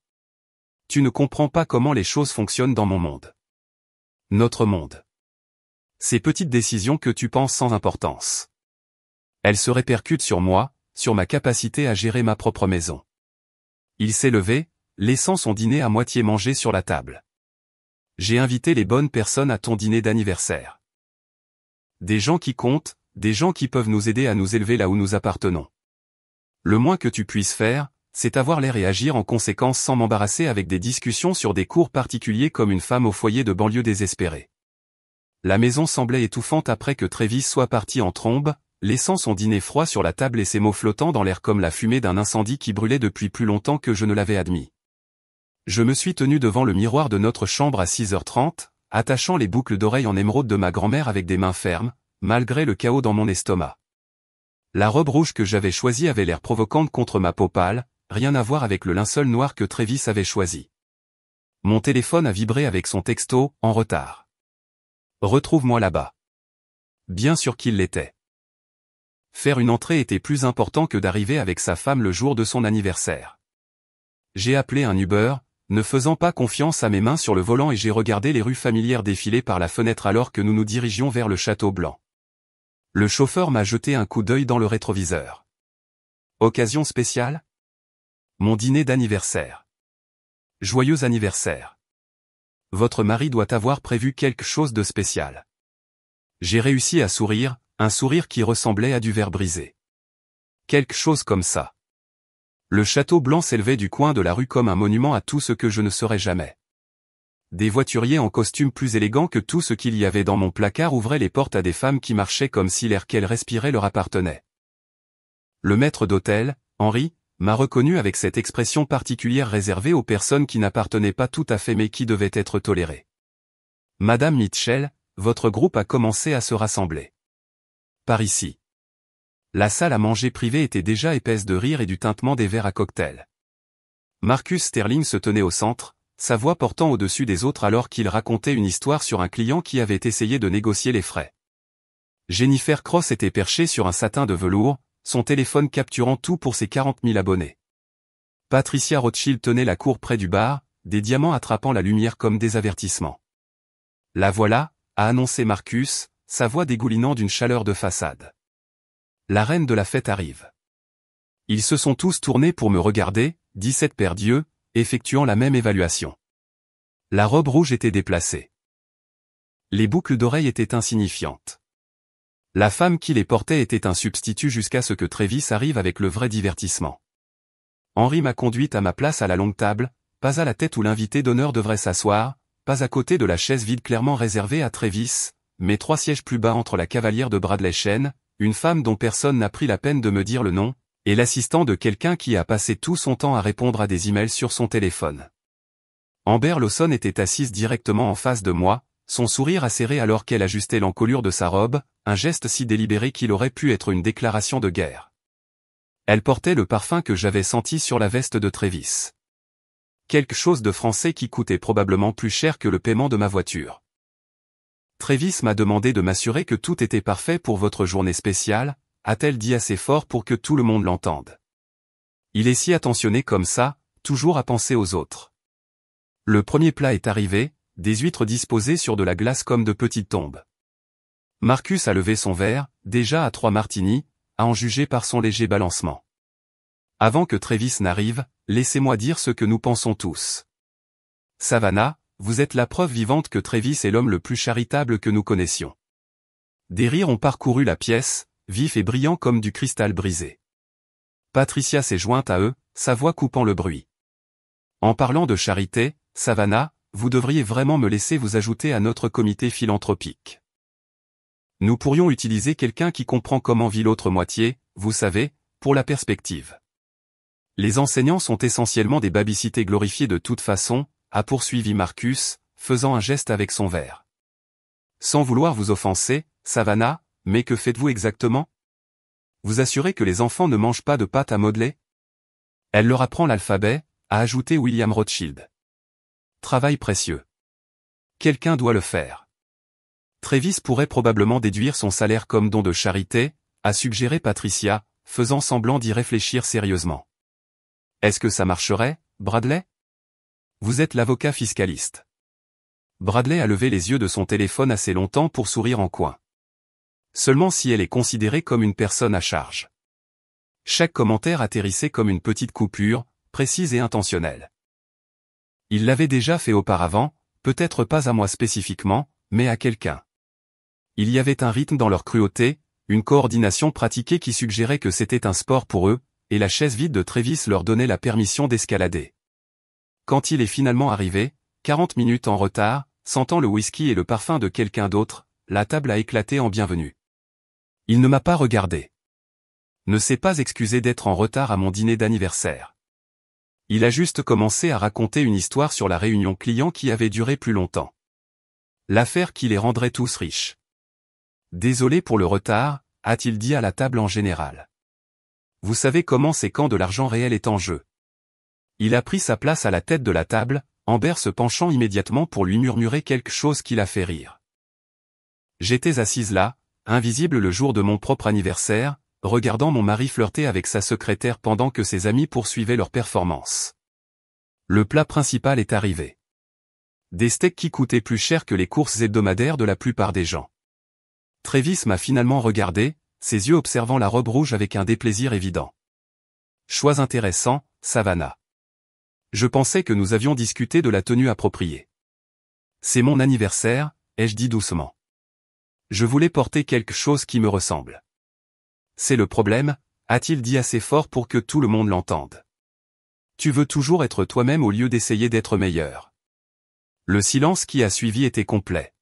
Tu ne comprends pas comment les choses fonctionnent dans mon monde. Notre monde. Ces petites décisions que tu penses sans importance. Elle se répercute sur moi, sur ma capacité à gérer ma propre maison. Il s'est levé, laissant son dîner à moitié mangé sur la table. J'ai invité les bonnes personnes à ton dîner d'anniversaire. Des gens qui comptent, des gens qui peuvent nous aider à nous élever là où nous appartenons. Le moins que tu puisses faire, c'est avoir l'air et agir en conséquence sans m'embarrasser avec des discussions sur des cours particuliers comme une femme au foyer de banlieue désespérée. La maison semblait étouffante après que Travis soit parti en trombe, laissant son dîner froid sur la table et ses mots flottant dans l'air comme la fumée d'un incendie qui brûlait depuis plus longtemps que je ne l'avais admis. Je me suis tenu devant le miroir de notre chambre à 6h30, attachant les boucles d'oreilles en émeraude de ma grand-mère avec des mains fermes, malgré le chaos dans mon estomac. La robe rouge que j'avais choisie avait l'air provocante contre ma peau pâle, rien à voir avec le linceul noir que Travis avait choisi. Mon téléphone a vibré avec son texto, en retard. Retrouve-moi là-bas. Bien sûr qu'il l'était. Faire une entrée était plus important que d'arriver avec sa femme le jour de son anniversaire. J'ai appelé un Uber, ne faisant pas confiance à mes mains sur le volant et j'ai regardé les rues familières défiler par la fenêtre alors que nous nous dirigions vers le Château Blanc. Le chauffeur m'a jeté un coup d'œil dans le rétroviseur. Occasion spéciale ? Mon dîner d'anniversaire. Joyeux anniversaire. Votre mari doit avoir prévu quelque chose de spécial. J'ai réussi à sourire, un sourire qui ressemblait à du verre brisé. Quelque chose comme ça. Le Château Blanc s'élevait du coin de la rue comme un monument à tout ce que je ne serai jamais. Des voituriers en costume plus élégants que tout ce qu'il y avait dans mon placard ouvraient les portes à des femmes qui marchaient comme si l'air qu'elles respiraient leur appartenait. Le maître d'hôtel, Henri, m'a reconnu avec cette expression particulière réservée aux personnes qui n'appartenaient pas tout à fait mais qui devaient être tolérées. Madame Mitchell, votre groupe a commencé à se rassembler. Par ici. La salle à manger privée était déjà épaisse de rire et du tintement des verres à cocktail. Marcus Sterling se tenait au centre, sa voix portant au-dessus des autres alors qu'il racontait une histoire sur un client qui avait essayé de négocier les frais. Jennifer Cross était perchée sur un satin de velours, son téléphone capturant tout pour ses 40 000 abonnés. Patricia Rothschild tenait la cour près du bar, des diamants attrapant la lumière comme des avertissements. La voilà, a annoncé Marcus, sa voix dégoulinant d'une chaleur de façade. La reine de la fête arrive. Ils se sont tous tournés pour me regarder, 17 paires d'yeux, effectuant la même évaluation. La robe rouge était déplacée. Les boucles d'oreilles étaient insignifiantes. La femme qui les portait était un substitut jusqu'à ce que Travis arrive avec le vrai divertissement. Henri m'a conduite à ma place à la longue table, pas à la tête où l'invité d'honneur devrait s'asseoir, pas à côté de la chaise vide clairement réservée à Travis, mais 3 sièges plus bas entre la cavalière de Bradley Chen, une femme dont personne n'a pris la peine de me dire le nom, et l'assistant de quelqu'un qui a passé tout son temps à répondre à des emails sur son téléphone. Amber Lawson était assise directement en face de moi, son sourire acéré alors qu'elle ajustait l'encolure de sa robe, un geste si délibéré qu'il aurait pu être une déclaration de guerre. Elle portait le parfum que j'avais senti sur la veste de Travis. Quelque chose de français qui coûtait probablement plus cher que le paiement de ma voiture. Travis m'a demandé de m'assurer que tout était parfait pour votre journée spéciale, a-t-elle dit assez fort pour que tout le monde l'entende. Il est si attentionné comme ça, toujours à penser aux autres. Le premier plat est arrivé, des huîtres disposées sur de la glace comme de petites tombes. Marcus a levé son verre, déjà à 3 martinis, à en juger par son léger balancement. Avant que Travis n'arrive, laissez-moi dire ce que nous pensons tous. Savannah, vous êtes la preuve vivante que Travis est l'homme le plus charitable que nous connaissions. Des rires ont parcouru la pièce, vifs et brillants comme du cristal brisé. Patricia s'est jointe à eux, sa voix coupant le bruit. En parlant de charité, Savannah, vous devriez vraiment me laisser vous ajouter à notre comité philanthropique. Nous pourrions utiliser quelqu'un qui comprend comment vit l'autre moitié, vous savez, pour la perspective. Les enseignants sont essentiellement des babysitters glorifiés de toute façon, a poursuivi Marcus, faisant un geste avec son verre. Sans vouloir vous offenser, Savannah, mais que faites-vous exactement ? Vous assurez que les enfants ne mangent pas de pâte à modeler ? Elle leur apprend l'alphabet, a ajouté William Rothschild. Travail précieux. Quelqu'un doit le faire. Travis pourrait probablement déduire son salaire comme don de charité, a suggéré Patricia, faisant semblant d'y réfléchir sérieusement. Est-ce que ça marcherait, Bradley ? Vous êtes l'avocat fiscaliste. Bradley a levé les yeux de son téléphone assez longtemps pour sourire en coin. Seulement si elle est considérée comme une personne à charge. Chaque commentaire atterrissait comme une petite coupure, précise et intentionnelle. Il l'avait déjà fait auparavant, peut-être pas à moi spécifiquement, mais à quelqu'un. Il y avait un rythme dans leur cruauté, une coordination pratiquée qui suggérait que c'était un sport pour eux, et la chaise vide de Travis leur donnait la permission d'escalader. Quand il est finalement arrivé, 40 minutes en retard, sentant le whisky et le parfum de quelqu'un d'autre, la table a éclaté en bienvenue. Il ne m'a pas regardé. Ne s'est pas excusé d'être en retard à mon dîner d'anniversaire. Il a juste commencé à raconter une histoire sur la réunion client qui avait duré plus longtemps. L'affaire qui les rendrait tous riches. Désolé pour le retard, a-t-il dit à la table en général. Vous savez comment c'est quand de l'argent réel est en jeu. Il a pris sa place à la tête de la table, Amber se penchant immédiatement pour lui murmurer quelque chose qui l'a fait rire. J'étais assise là, invisible le jour de mon propre anniversaire, regardant mon mari flirter avec sa secrétaire pendant que ses amis poursuivaient leur performance. Le plat principal est arrivé. Des steaks qui coûtaient plus cher que les courses hebdomadaires de la plupart des gens. Travis m'a finalement regardé, ses yeux observant la robe rouge avec un déplaisir évident. Choix intéressant, Savannah. Je pensais que nous avions discuté de la tenue appropriée. C'est mon anniversaire, ai-je dit doucement. Je voulais porter quelque chose qui me ressemble. C'est le problème, a-t-il dit assez fort pour que tout le monde l'entende. Tu veux toujours être toi-même au lieu d'essayer d'être meilleur. Le silence qui a suivi était complet.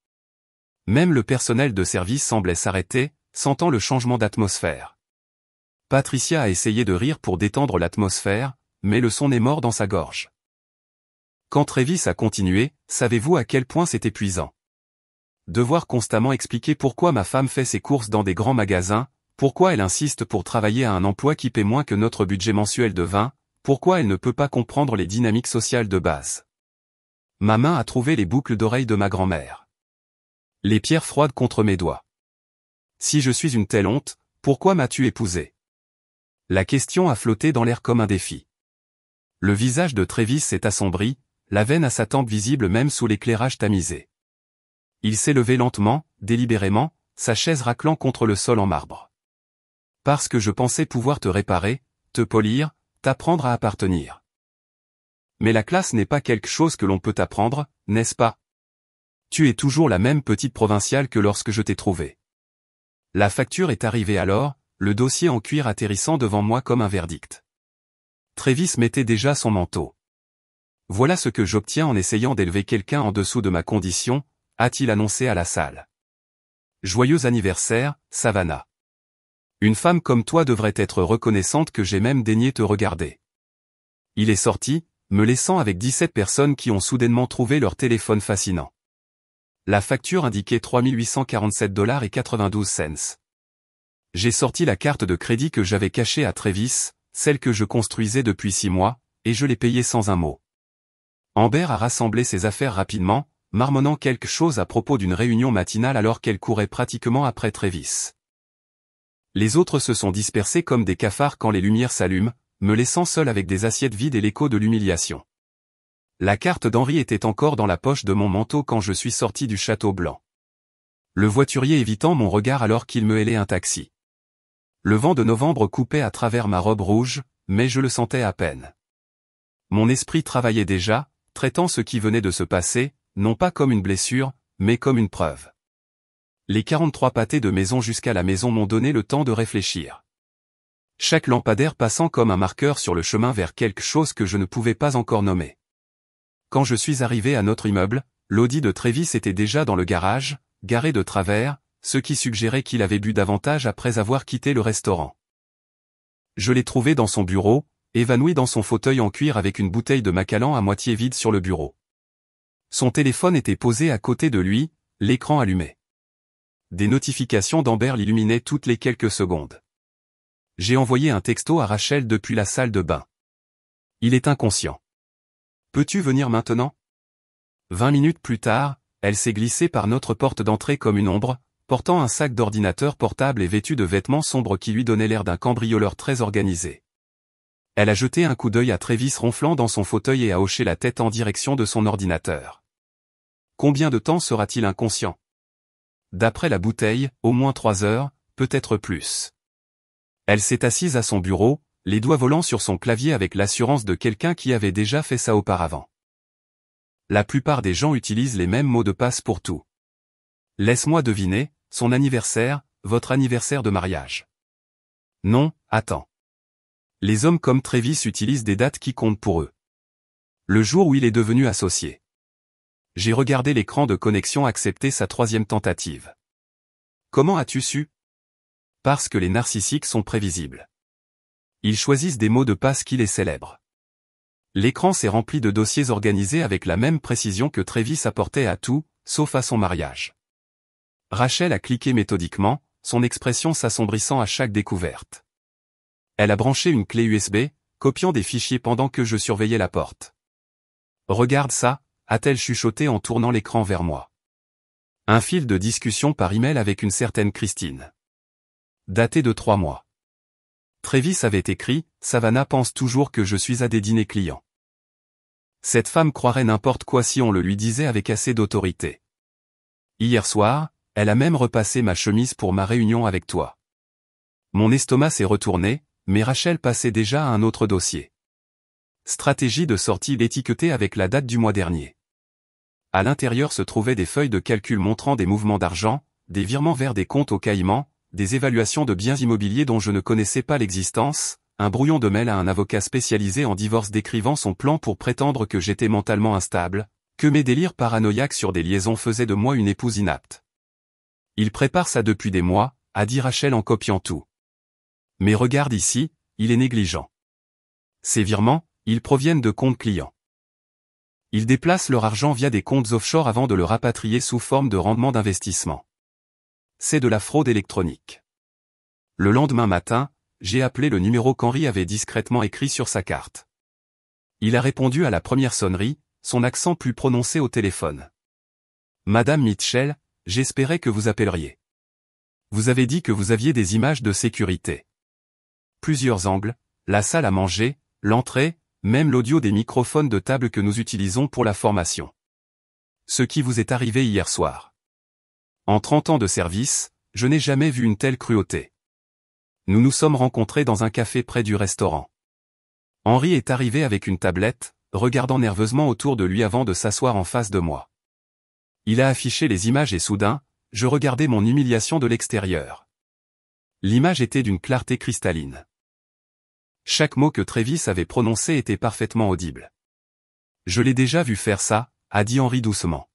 Même le personnel de service semblait s'arrêter, sentant le changement d'atmosphère. Patricia a essayé de rire pour détendre l'atmosphère, mais le son est mort dans sa gorge. Quand Travis a continué, savez-vous à quel point c'est épuisant? Devoir constamment expliquer pourquoi ma femme fait ses courses dans des grands magasins, pourquoi elle insiste pour travailler à un emploi qui paie moins que notre budget mensuel de vin, pourquoi elle ne peut pas comprendre les dynamiques sociales de base. Ma main a trouvé les boucles d'oreilles de ma grand-mère. Les pierres froides contre mes doigts. Si je suis une telle honte, pourquoi m'as-tu épousé? La question a flotté dans l'air comme un défi. Le visage de Travis s'est assombri, la veine à sa tempe visible même sous l'éclairage tamisé. Il s'est levé lentement, délibérément, sa chaise raclant contre le sol en marbre. Parce que je pensais pouvoir te réparer, te polir, t'apprendre à appartenir. Mais la classe n'est pas quelque chose que l'on peut apprendre, n'est-ce pas? Tu es toujours la même petite provinciale que lorsque je t'ai trouvée. La facture est arrivée alors, le dossier en cuir atterrissant devant moi comme un verdict. Travis mettait déjà son manteau. Voilà ce que j'obtiens en essayant d'élever quelqu'un en dessous de ma condition, a-t-il annoncé à la salle. Joyeux anniversaire, Savannah. Une femme comme toi devrait être reconnaissante que j'ai même daigné te regarder. Il est sorti, me laissant avec 17 personnes qui ont soudainement trouvé leur téléphone fascinant. La facture indiquait $3 847,92. J'ai sorti la carte de crédit que j'avais cachée à Travis, celle que je construisais depuis 6 mois, et je l'ai payée sans un mot. Amber a rassemblé ses affaires rapidement, marmonnant quelque chose à propos d'une réunion matinale alors qu'elle courait pratiquement après Travis. Les autres se sont dispersés comme des cafards quand les lumières s'allument, me laissant seul avec des assiettes vides et l'écho de l'humiliation. La carte d'Henri était encore dans la poche de mon manteau quand je suis sorti du Château Blanc. Le voiturier évitant mon regard alors qu'il me hélait un taxi. Le vent de novembre coupait à travers ma robe rouge, mais je le sentais à peine. Mon esprit travaillait déjà, traitant ce qui venait de se passer, non pas comme une blessure, mais comme une preuve. Les 43 pâtés de maison jusqu'à la maison m'ont donné le temps de réfléchir. Chaque lampadaire passant comme un marqueur sur le chemin vers quelque chose que je ne pouvais pas encore nommer. Quand je suis arrivé à notre immeuble, l'Audi de Travis était déjà dans le garage, garé de travers, ce qui suggérait qu'il avait bu davantage après avoir quitté le restaurant. Je l'ai trouvé dans son bureau, évanoui dans son fauteuil en cuir avec une bouteille de Macallan à moitié vide sur le bureau. Son téléphone était posé à côté de lui, l'écran allumé. Des notifications d'Amber l'illuminaient toutes les quelques secondes. J'ai envoyé un texto à Rachel depuis la salle de bain. Il est inconscient. Peux-tu venir maintenant? 20 minutes plus tard, elle s'est glissée par notre porte d'entrée comme une ombre, portant un sac d'ordinateur portable et vêtue de vêtements sombres qui lui donnaient l'air d'un cambrioleur très organisé. Elle a jeté un coup d'œil à Travis ronflant dans son fauteuil et a hoché la tête en direction de son ordinateur. Combien de temps sera-t-il inconscient? d'après la bouteille, au moins 3 heures, peut-être plus. Elle s'est assise à son bureau, les doigts volants sur son clavier avec l'assurance de quelqu'un qui avait déjà fait ça auparavant. La plupart des gens utilisent les mêmes mots de passe pour tout. Laisse-moi deviner, son anniversaire, votre anniversaire de mariage. Non, attends. Les hommes comme Travis utilisent des dates qui comptent pour eux. Le jour où il est devenu associé. J'ai regardé l'écran de connexion accepter sa 3e tentative. Comment as-tu su? Parce que les narcissiques sont prévisibles. Ils choisissent des mots de passe qui les célèbrent. L'écran s'est rempli de dossiers organisés avec la même précision que Travis apportait à tout, sauf à son mariage. Rachel a cliqué méthodiquement, son expression s'assombrissant à chaque découverte. Elle a branché une clé USB, copiant des fichiers pendant que je surveillais la porte. Regarde ça, a-t-elle chuchoté en tournant l'écran vers moi. Un fil de discussion par email avec une certaine Christine. Daté de 3 mois. Travis avait écrit, Savannah pense toujours que je suis à des dîners clients. Cette femme croirait n'importe quoi si on le lui disait avec assez d'autorité. Hier soir, elle a même repassé ma chemise pour ma réunion avec toi. Mon estomac s'est retourné, mais Rachel passait déjà à un autre dossier. Stratégie de sortie étiquetée avec la date du mois dernier. À l'intérieur se trouvaient des feuilles de calcul montrant des mouvements d'argent, des virements vers des comptes au Caïmans, des évaluations de biens immobiliers dont je ne connaissais pas l'existence, un brouillon de mail à un avocat spécialisé en divorce décrivant son plan pour prétendre que j'étais mentalement instable, que mes délires paranoïaques sur des liaisons faisaient de moi une épouse inapte. Il prépare ça depuis des mois, a dit Rachel en copiant tout. Mais regarde ici, il est négligent. Ces virements, ils proviennent de comptes clients. Ils déplacent leur argent via des comptes offshore avant de le rapatrier sous forme de rendement d'investissement. C'est de la fraude électronique. Le lendemain matin, j'ai appelé le numéro qu'Henri avait discrètement écrit sur sa carte. Il a répondu à la première sonnerie, son accent plus prononcé au téléphone. Madame Mitchell, j'espérais que vous appelleriez. Vous avez dit que vous aviez des images de sécurité. Plusieurs angles, la salle à manger, l'entrée, même l'audio des microphones de table que nous utilisons pour la formation. Ce qui vous est arrivé hier soir. En 30 ans de service, je n'ai jamais vu une telle cruauté. Nous nous sommes rencontrés dans un café près du restaurant. Henri est arrivé avec une tablette, regardant nerveusement autour de lui avant de s'asseoir en face de moi. Il a affiché les images et soudain, je regardais mon humiliation de l'extérieur. L'image était d'une clarté cristalline. Chaque mot que Travis avait prononcé était parfaitement audible. Je l'ai déjà vu faire ça, a dit Henri doucement.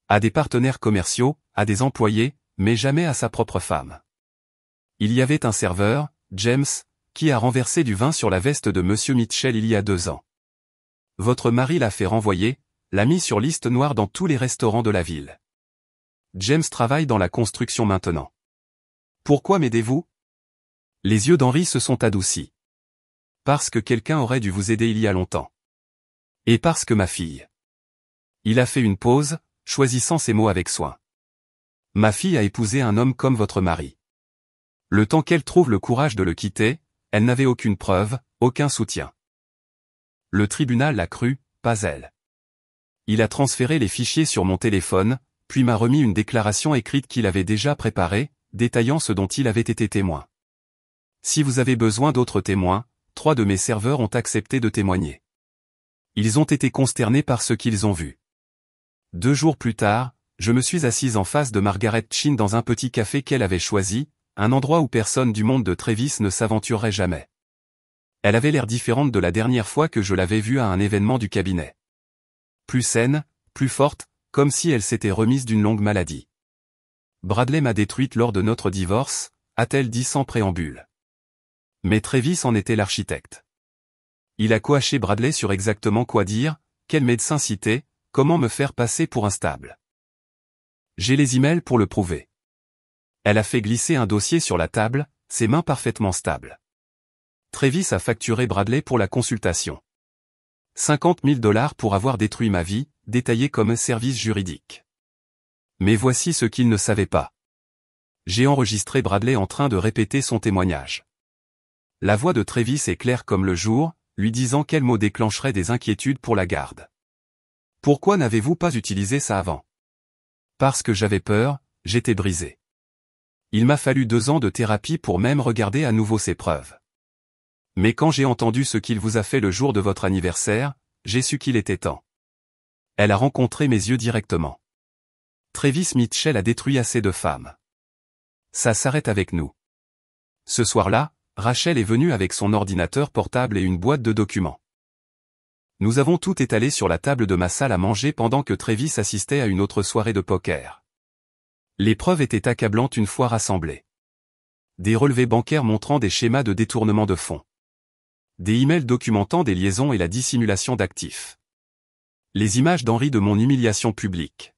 À des partenaires commerciaux, à des employés, mais jamais à sa propre femme. Il y avait un serveur, James, qui a renversé du vin sur la veste de Monsieur Mitchell il y a 2 ans. Votre mari l'a fait renvoyer, l'a mis sur liste noire dans tous les restaurants de la ville. James travaille dans la construction maintenant. Pourquoi m'aidez-vous? Les yeux d'Henri se sont adoucis. Parce que quelqu'un aurait dû vous aider il y a longtemps. Et parce que ma fille. Il a fait une pause, choisissant ses mots avec soin. Ma fille a épousé un homme comme votre mari. Le temps qu'elle trouve le courage de le quitter, elle n'avait aucune preuve, aucun soutien. Le tribunal l'a cru, pas elle. Il a transféré les fichiers sur mon téléphone, puis m'a remis une déclaration écrite qu'il avait déjà préparée, détaillant ce dont il avait été témoin. Si vous avez besoin d'autres témoins, 3 de mes serveurs ont accepté de témoigner. Ils ont été consternés par ce qu'ils ont vu. 2 jours plus tard, je me suis assise en face de Margaret Chin dans un petit café qu'elle avait choisi, un endroit où personne du monde de Travis ne s'aventurerait jamais. Elle avait l'air différente de la dernière fois que je l'avais vue à un événement du cabinet. Plus saine, plus forte, comme si elle s'était remise d'une longue maladie. Bradley m'a détruite lors de notre divorce, a-t-elle dit sans préambule. Mais Travis en était l'architecte. Il a coaché Bradley sur exactement quoi dire, quel médecin citer, comment me faire passer pour instable. J'ai les emails pour le prouver. Elle a fait glisser un dossier sur la table, ses mains parfaitement stables. Travis a facturé Bradley pour la consultation. 50 000 $ pour avoir détruit ma vie, détaillé comme un service juridique. Mais voici ce qu'il ne savait pas. J'ai enregistré Bradley en train de répéter son témoignage. La voix de Travis est claire comme le jour, lui disant quel mot déclencherait des inquiétudes pour la garde. Pourquoi n'avez-vous pas utilisé ça avant? Parce que j'avais peur, j'étais brisé. Il m'a fallu 2 ans de thérapie pour même regarder à nouveau ces preuves. Mais quand j'ai entendu ce qu'il vous a fait le jour de votre anniversaire, j'ai su qu'il était temps. Elle a rencontré mes yeux directement. Travis Mitchell a détruit assez de femmes. Ça s'arrête avec nous. Ce soir-là, Rachel est venue avec son ordinateur portable et une boîte de documents. Nous avons tout étalé sur la table de ma salle à manger pendant que Travis assistait à une autre soirée de poker. Les preuves étaient accablantes une fois rassemblées. Des relevés bancaires montrant des schémas de détournement de fonds. Des emails documentant des liaisons et la dissimulation d'actifs. Les images d'Henri de mon humiliation publique.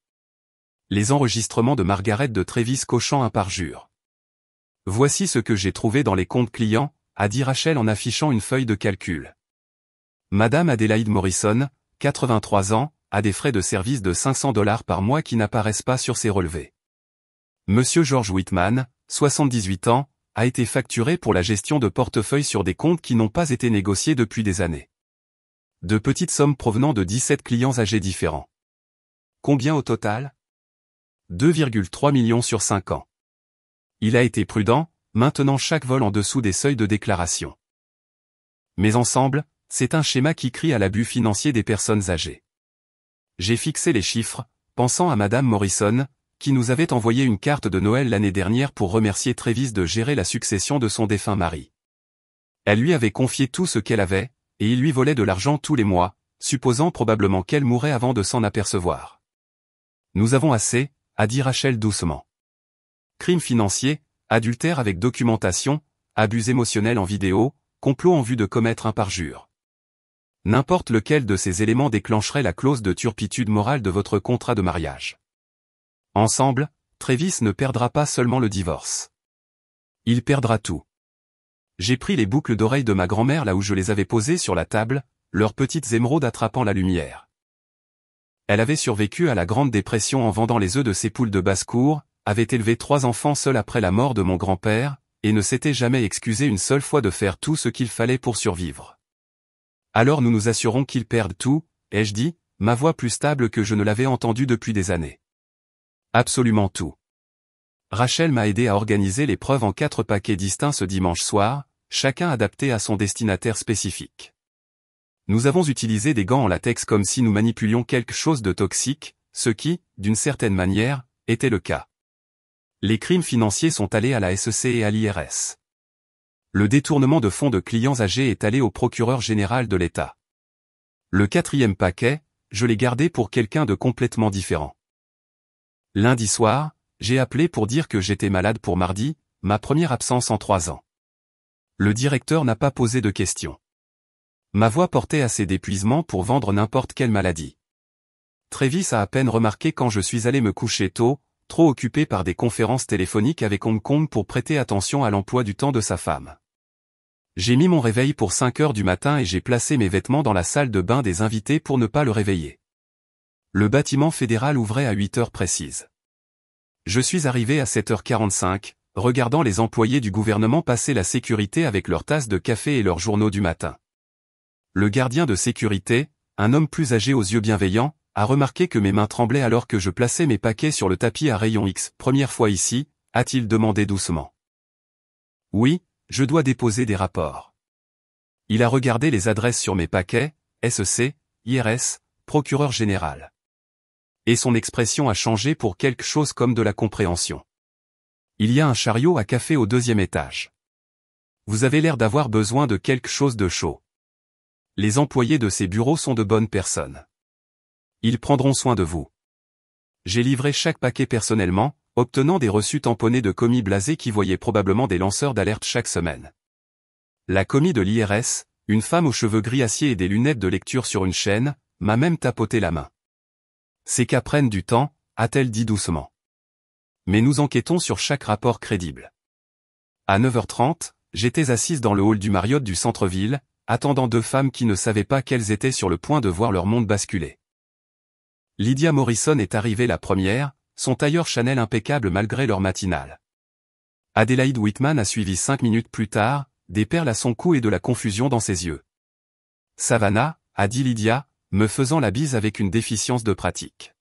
Les enregistrements de Margaret de Travis cochant un parjure. Voici ce que j'ai trouvé dans les comptes clients, a dit Rachel en affichant une feuille de calcul. Madame Adélaïde Morrison, 83 ans, a des frais de service de $500 par mois qui n'apparaissent pas sur ses relevés. Monsieur George Whitman, 78 ans, a été facturé pour la gestion de portefeuille sur des comptes qui n'ont pas été négociés depuis des années. De petites sommes provenant de 17 clients âgés différents. Combien au total ? 2,3 millions sur 5 ans. Il a été prudent, maintenant chaque vol en dessous des seuils de déclaration. Mais ensemble, c'est un schéma qui crie à l'abus financier des personnes âgées. J'ai fixé les chiffres, pensant à Madame Morrison, qui nous avait envoyé une carte de Noël l'année dernière pour remercier Travis de gérer la succession de son défunt mari. Elle lui avait confié tout ce qu'elle avait, et il lui volait de l'argent tous les mois, supposant probablement qu'elle mourrait avant de s'en apercevoir. Nous avons assez, a dit Rachel doucement. Crime financier, adultère avec documentation, abus émotionnel en vidéo, complot en vue de commettre un parjure. N'importe lequel de ces éléments déclencherait la clause de turpitude morale de votre contrat de mariage. Ensemble, Travis ne perdra pas seulement le divorce. Il perdra tout. J'ai pris les boucles d'oreilles de ma grand-mère là où je les avais posées sur la table, leurs petites émeraudes attrapant la lumière. Elle avait survécu à la Grande Dépression en vendant les œufs de ses poules de basse-cour, avait élevé 3 enfants seuls après la mort de mon grand-père, et ne s'était jamais excusé une seule fois de faire tout ce qu'il fallait pour survivre. Alors nous nous assurons qu'ils perdent tout, ai-je dit, ma voix plus stable que je ne l'avais entendue depuis des années. Absolument tout. Rachel m'a aidé à organiser les preuves en 4 paquets distincts ce dimanche soir, chacun adapté à son destinataire spécifique. Nous avons utilisé des gants en latex comme si nous manipulions quelque chose de toxique, ce qui, d'une certaine manière, était le cas. Les crimes financiers sont allés à la SEC et à l'IRS. Le détournement de fonds de clients âgés est allé au procureur général de l'État. Le 4e paquet, je l'ai gardé pour quelqu'un de complètement différent. Lundi soir, j'ai appelé pour dire que j'étais malade pour mardi, ma première absence en 3 ans. Le directeur n'a pas posé de questions. Ma voix portait assez d'épuisement pour vendre n'importe quelle maladie. Travis a à peine remarqué quand je suis allé me coucher tôt, trop occupé par des conférences téléphoniques avec Hong Kong pour prêter attention à l'emploi du temps de sa femme. J'ai mis mon réveil pour 5 heures du matin et j'ai placé mes vêtements dans la salle de bain des invités pour ne pas le réveiller. Le bâtiment fédéral ouvrait à 8 heures précises. Je suis arrivé à 7h45, regardant les employés du gouvernement passer la sécurité avec leurs tasses de café et leurs journaux du matin. Le gardien de sécurité, un homme plus âgé aux yeux bienveillants, a remarqué que mes mains tremblaient alors que je plaçais mes paquets sur le tapis à rayon X. Première fois ici, a-t-il demandé doucement. Oui, je dois déposer des rapports. Il a regardé les adresses sur mes paquets, SEC, IRS, procureur général. Et son expression a changé pour quelque chose comme de la compréhension. Il y a un chariot à café au 2e étage. Vous avez l'air d'avoir besoin de quelque chose de chaud. Les employés de ces bureaux sont de bonnes personnes. Ils prendront soin de vous. J'ai livré chaque paquet personnellement, obtenant des reçus tamponnés de commis blasés qui voyaient probablement des lanceurs d'alerte chaque semaine. La commis de l'IRS, une femme aux cheveux gris acier et des lunettes de lecture sur une chaîne, m'a même tapoté la main. Ces cas prennent du temps, a-t-elle dit doucement. Mais nous enquêtons sur chaque rapport crédible. À 9h30, j'étais assise dans le hall du Marriott du centre-ville, attendant 2 femmes qui ne savaient pas qu'elles étaient sur le point de voir leur monde basculer. Lydia Morrison est arrivée la première, son tailleur Chanel impeccable malgré leur matinale. Adélaïde Whitman a suivi 5 minutes plus tard, des perles à son cou et de la confusion dans ses yeux. Savannah, a dit Lydia, me faisant la bise avec une déficience de pratique.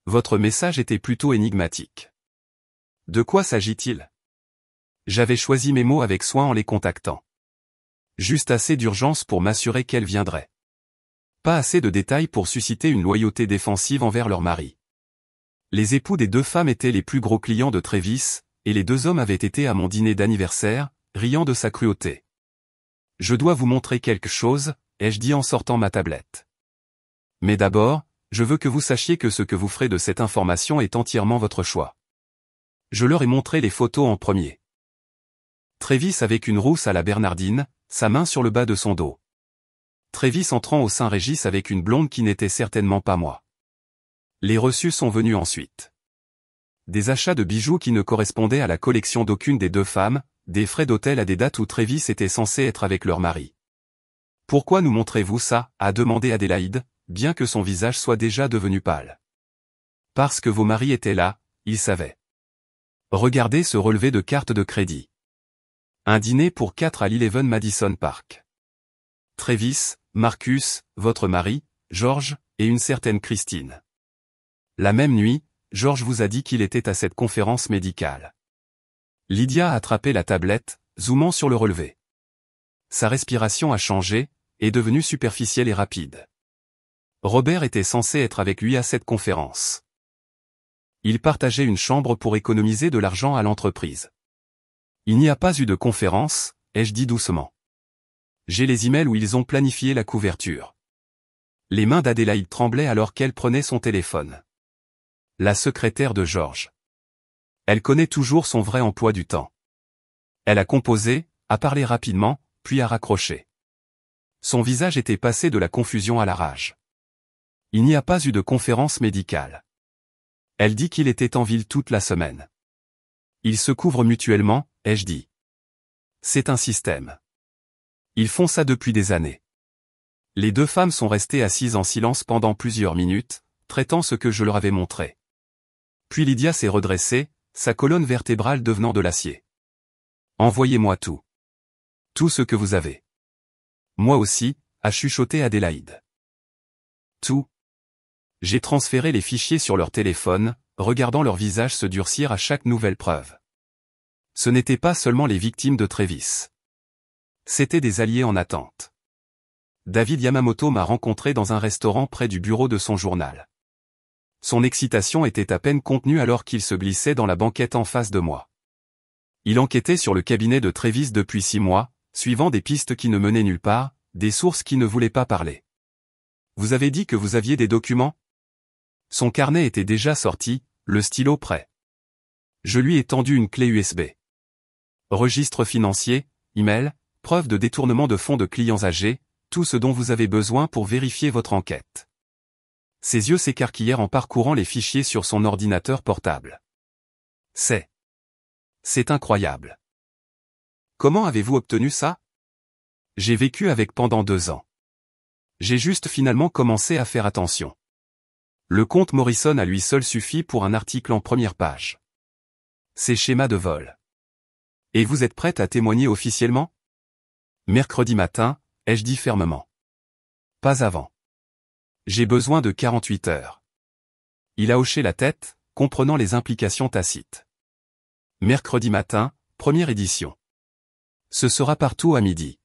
Votre message était plutôt énigmatique. De quoi s'agit-il? J'avais choisi mes mots avec soin en les contactant. Juste assez d'urgence pour m'assurer qu'elle viendrait. Pas assez de détails pour susciter une loyauté défensive envers leur mari. Les époux des deux femmes étaient les plus gros clients de Travis, et les deux hommes avaient été à mon dîner d'anniversaire, riant de sa cruauté. Je dois vous montrer quelque chose, ai-je dit en sortant ma tablette. Mais d'abord, je veux que vous sachiez que ce que vous ferez de cette information est entièrement votre choix. Je leur ai montré les photos en premier. Travis avec une rousse à la Bernardine, sa main sur le bas de son dos. Travis entrant au Saint-Régis avec une blonde qui n'était certainement pas moi. Les reçus sont venus ensuite. Des achats de bijoux qui ne correspondaient à la collection d'aucune des deux femmes, des frais d'hôtel à des dates où Travis était censé être avec leur mari. « Pourquoi nous montrez-vous ça » a demandé Adélaïde, bien que son visage soit déjà devenu pâle. « Parce que vos maris étaient là, ils savaient. » Regardez ce relevé de carte de crédit. Un dîner pour 4 à l'Eleven Madison Park. Travis, Marcus, votre mari, George, et une certaine Christine. La même nuit, George vous a dit qu'il était à cette conférence médicale. Lydia a attrapé la tablette, zoomant sur le relevé. Sa respiration a changé, est devenue superficielle et rapide. Robert était censé être avec lui à cette conférence. Ils partageaient une chambre pour économiser de l'argent à l'entreprise. Il n'y a pas eu de conférence, ai-je dit doucement. J'ai les emails où ils ont planifié la couverture. Les mains d'Adélaïde tremblaient alors qu'elle prenait son téléphone. La secrétaire de George. Elle connaît toujours son vrai emploi du temps. Elle a composé, a parlé rapidement, puis a raccroché. Son visage était passé de la confusion à la rage. Il n'y a pas eu de conférence médicale. Elle dit qu'il était en ville toute la semaine. Ils se couvrent mutuellement, ai-je dit. C'est un système. Ils font ça depuis des années. Les deux femmes sont restées assises en silence pendant plusieurs minutes, traitant ce que je leur avais montré. Puis Lydia s'est redressée, sa colonne vertébrale devenant de l'acier. Envoyez-moi tout. Tout ce que vous avez. Moi aussi, a chuchoté Adélaïde. Tout. J'ai transféré les fichiers sur leur téléphone, regardant leur visage se durcir à chaque nouvelle preuve. Ce n'étaient pas seulement les victimes de Travis. C'étaient des alliés en attente. David Yamamoto m'a rencontré dans un restaurant près du bureau de son journal. Son excitation était à peine contenue alors qu'il se glissait dans la banquette en face de moi. Il enquêtait sur le cabinet de Travis depuis 6 mois, suivant des pistes qui ne menaient nulle part, des sources qui ne voulaient pas parler. Vous avez dit que vous aviez des documents? Son carnet était déjà sorti, le stylo prêt. Je lui ai tendu une clé USB. Registre financier, email, preuve de détournement de fonds de clients âgés, tout ce dont vous avez besoin pour vérifier votre enquête. Ses yeux s'écarquillèrent en parcourant les fichiers sur son ordinateur portable. C'est incroyable. Comment avez-vous obtenu ça? J'ai vécu avec pendant 2 ans. J'ai juste finalement commencé à faire attention. Le compte Morrison à lui seul suffit pour un article en première page. Ces schémas de vol. Et vous êtes prête à témoigner officiellement? Mercredi matin, ai-je dit fermement. Pas avant. J'ai besoin de 48 heures. Il a hoché la tête, comprenant les implications tacites. Mercredi matin, première édition. Ce sera partout à midi.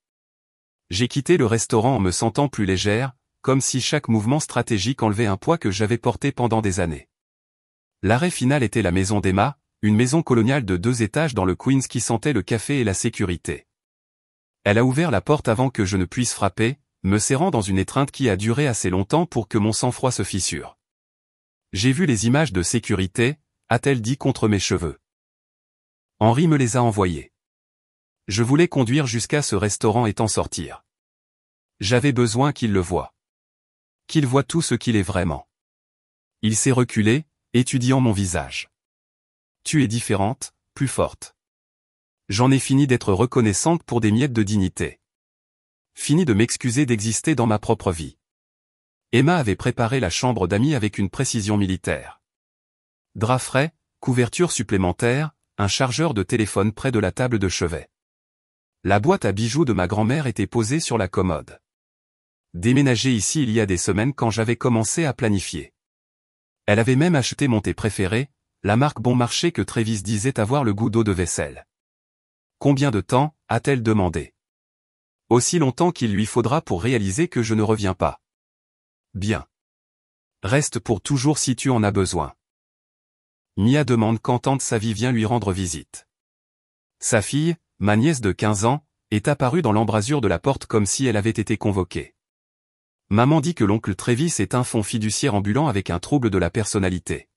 J'ai quitté le restaurant en me sentant plus légère, comme si chaque mouvement stratégique enlevait un poids que j'avais porté pendant des années. L'arrêt final était la maison d'Emma, une maison coloniale de 2 étages dans le Queens qui sentait le café et la sécurité. Elle a ouvert la porte avant que je ne puisse frapper, me serrant dans une étreinte qui a duré assez longtemps pour que mon sang-froid se fissure. J'ai vu les images de sécurité, a-t-elle dit contre mes cheveux. Henri me les a envoyées. Je voulais conduire jusqu'à ce restaurant et t'en sortir. J'avais besoin qu'il le voie. Qu'il voie tout ce qu'il est vraiment. Il s'est reculé, étudiant mon visage. Tu es différente, plus forte. J'en ai fini d'être reconnaissante pour des miettes de dignité. Fini de m'excuser d'exister dans ma propre vie. Emma avait préparé la chambre d'amis avec une précision militaire. Drap frais, couverture supplémentaire, un chargeur de téléphone près de la table de chevet. La boîte à bijoux de ma grand-mère était posée sur la commode. Déménagé ici il y a des semaines quand j'avais commencé à planifier. Elle avait même acheté mon thé préféré, la marque bon marché que Travis disait avoir le goût d'eau de vaisselle. Combien de temps, a-t-elle demandé. Aussi longtemps qu'il lui faudra pour réaliser que je ne reviens pas. Bien. Reste pour toujours si tu en as besoin. Mia demande quand tante Savy vient lui rendre visite. Sa fille, ma nièce de 15 ans, est apparue dans l'embrasure de la porte comme si elle avait été convoquée. Maman dit que l'oncle Travis est un fonds fiduciaire ambulant avec un trouble de la personnalité.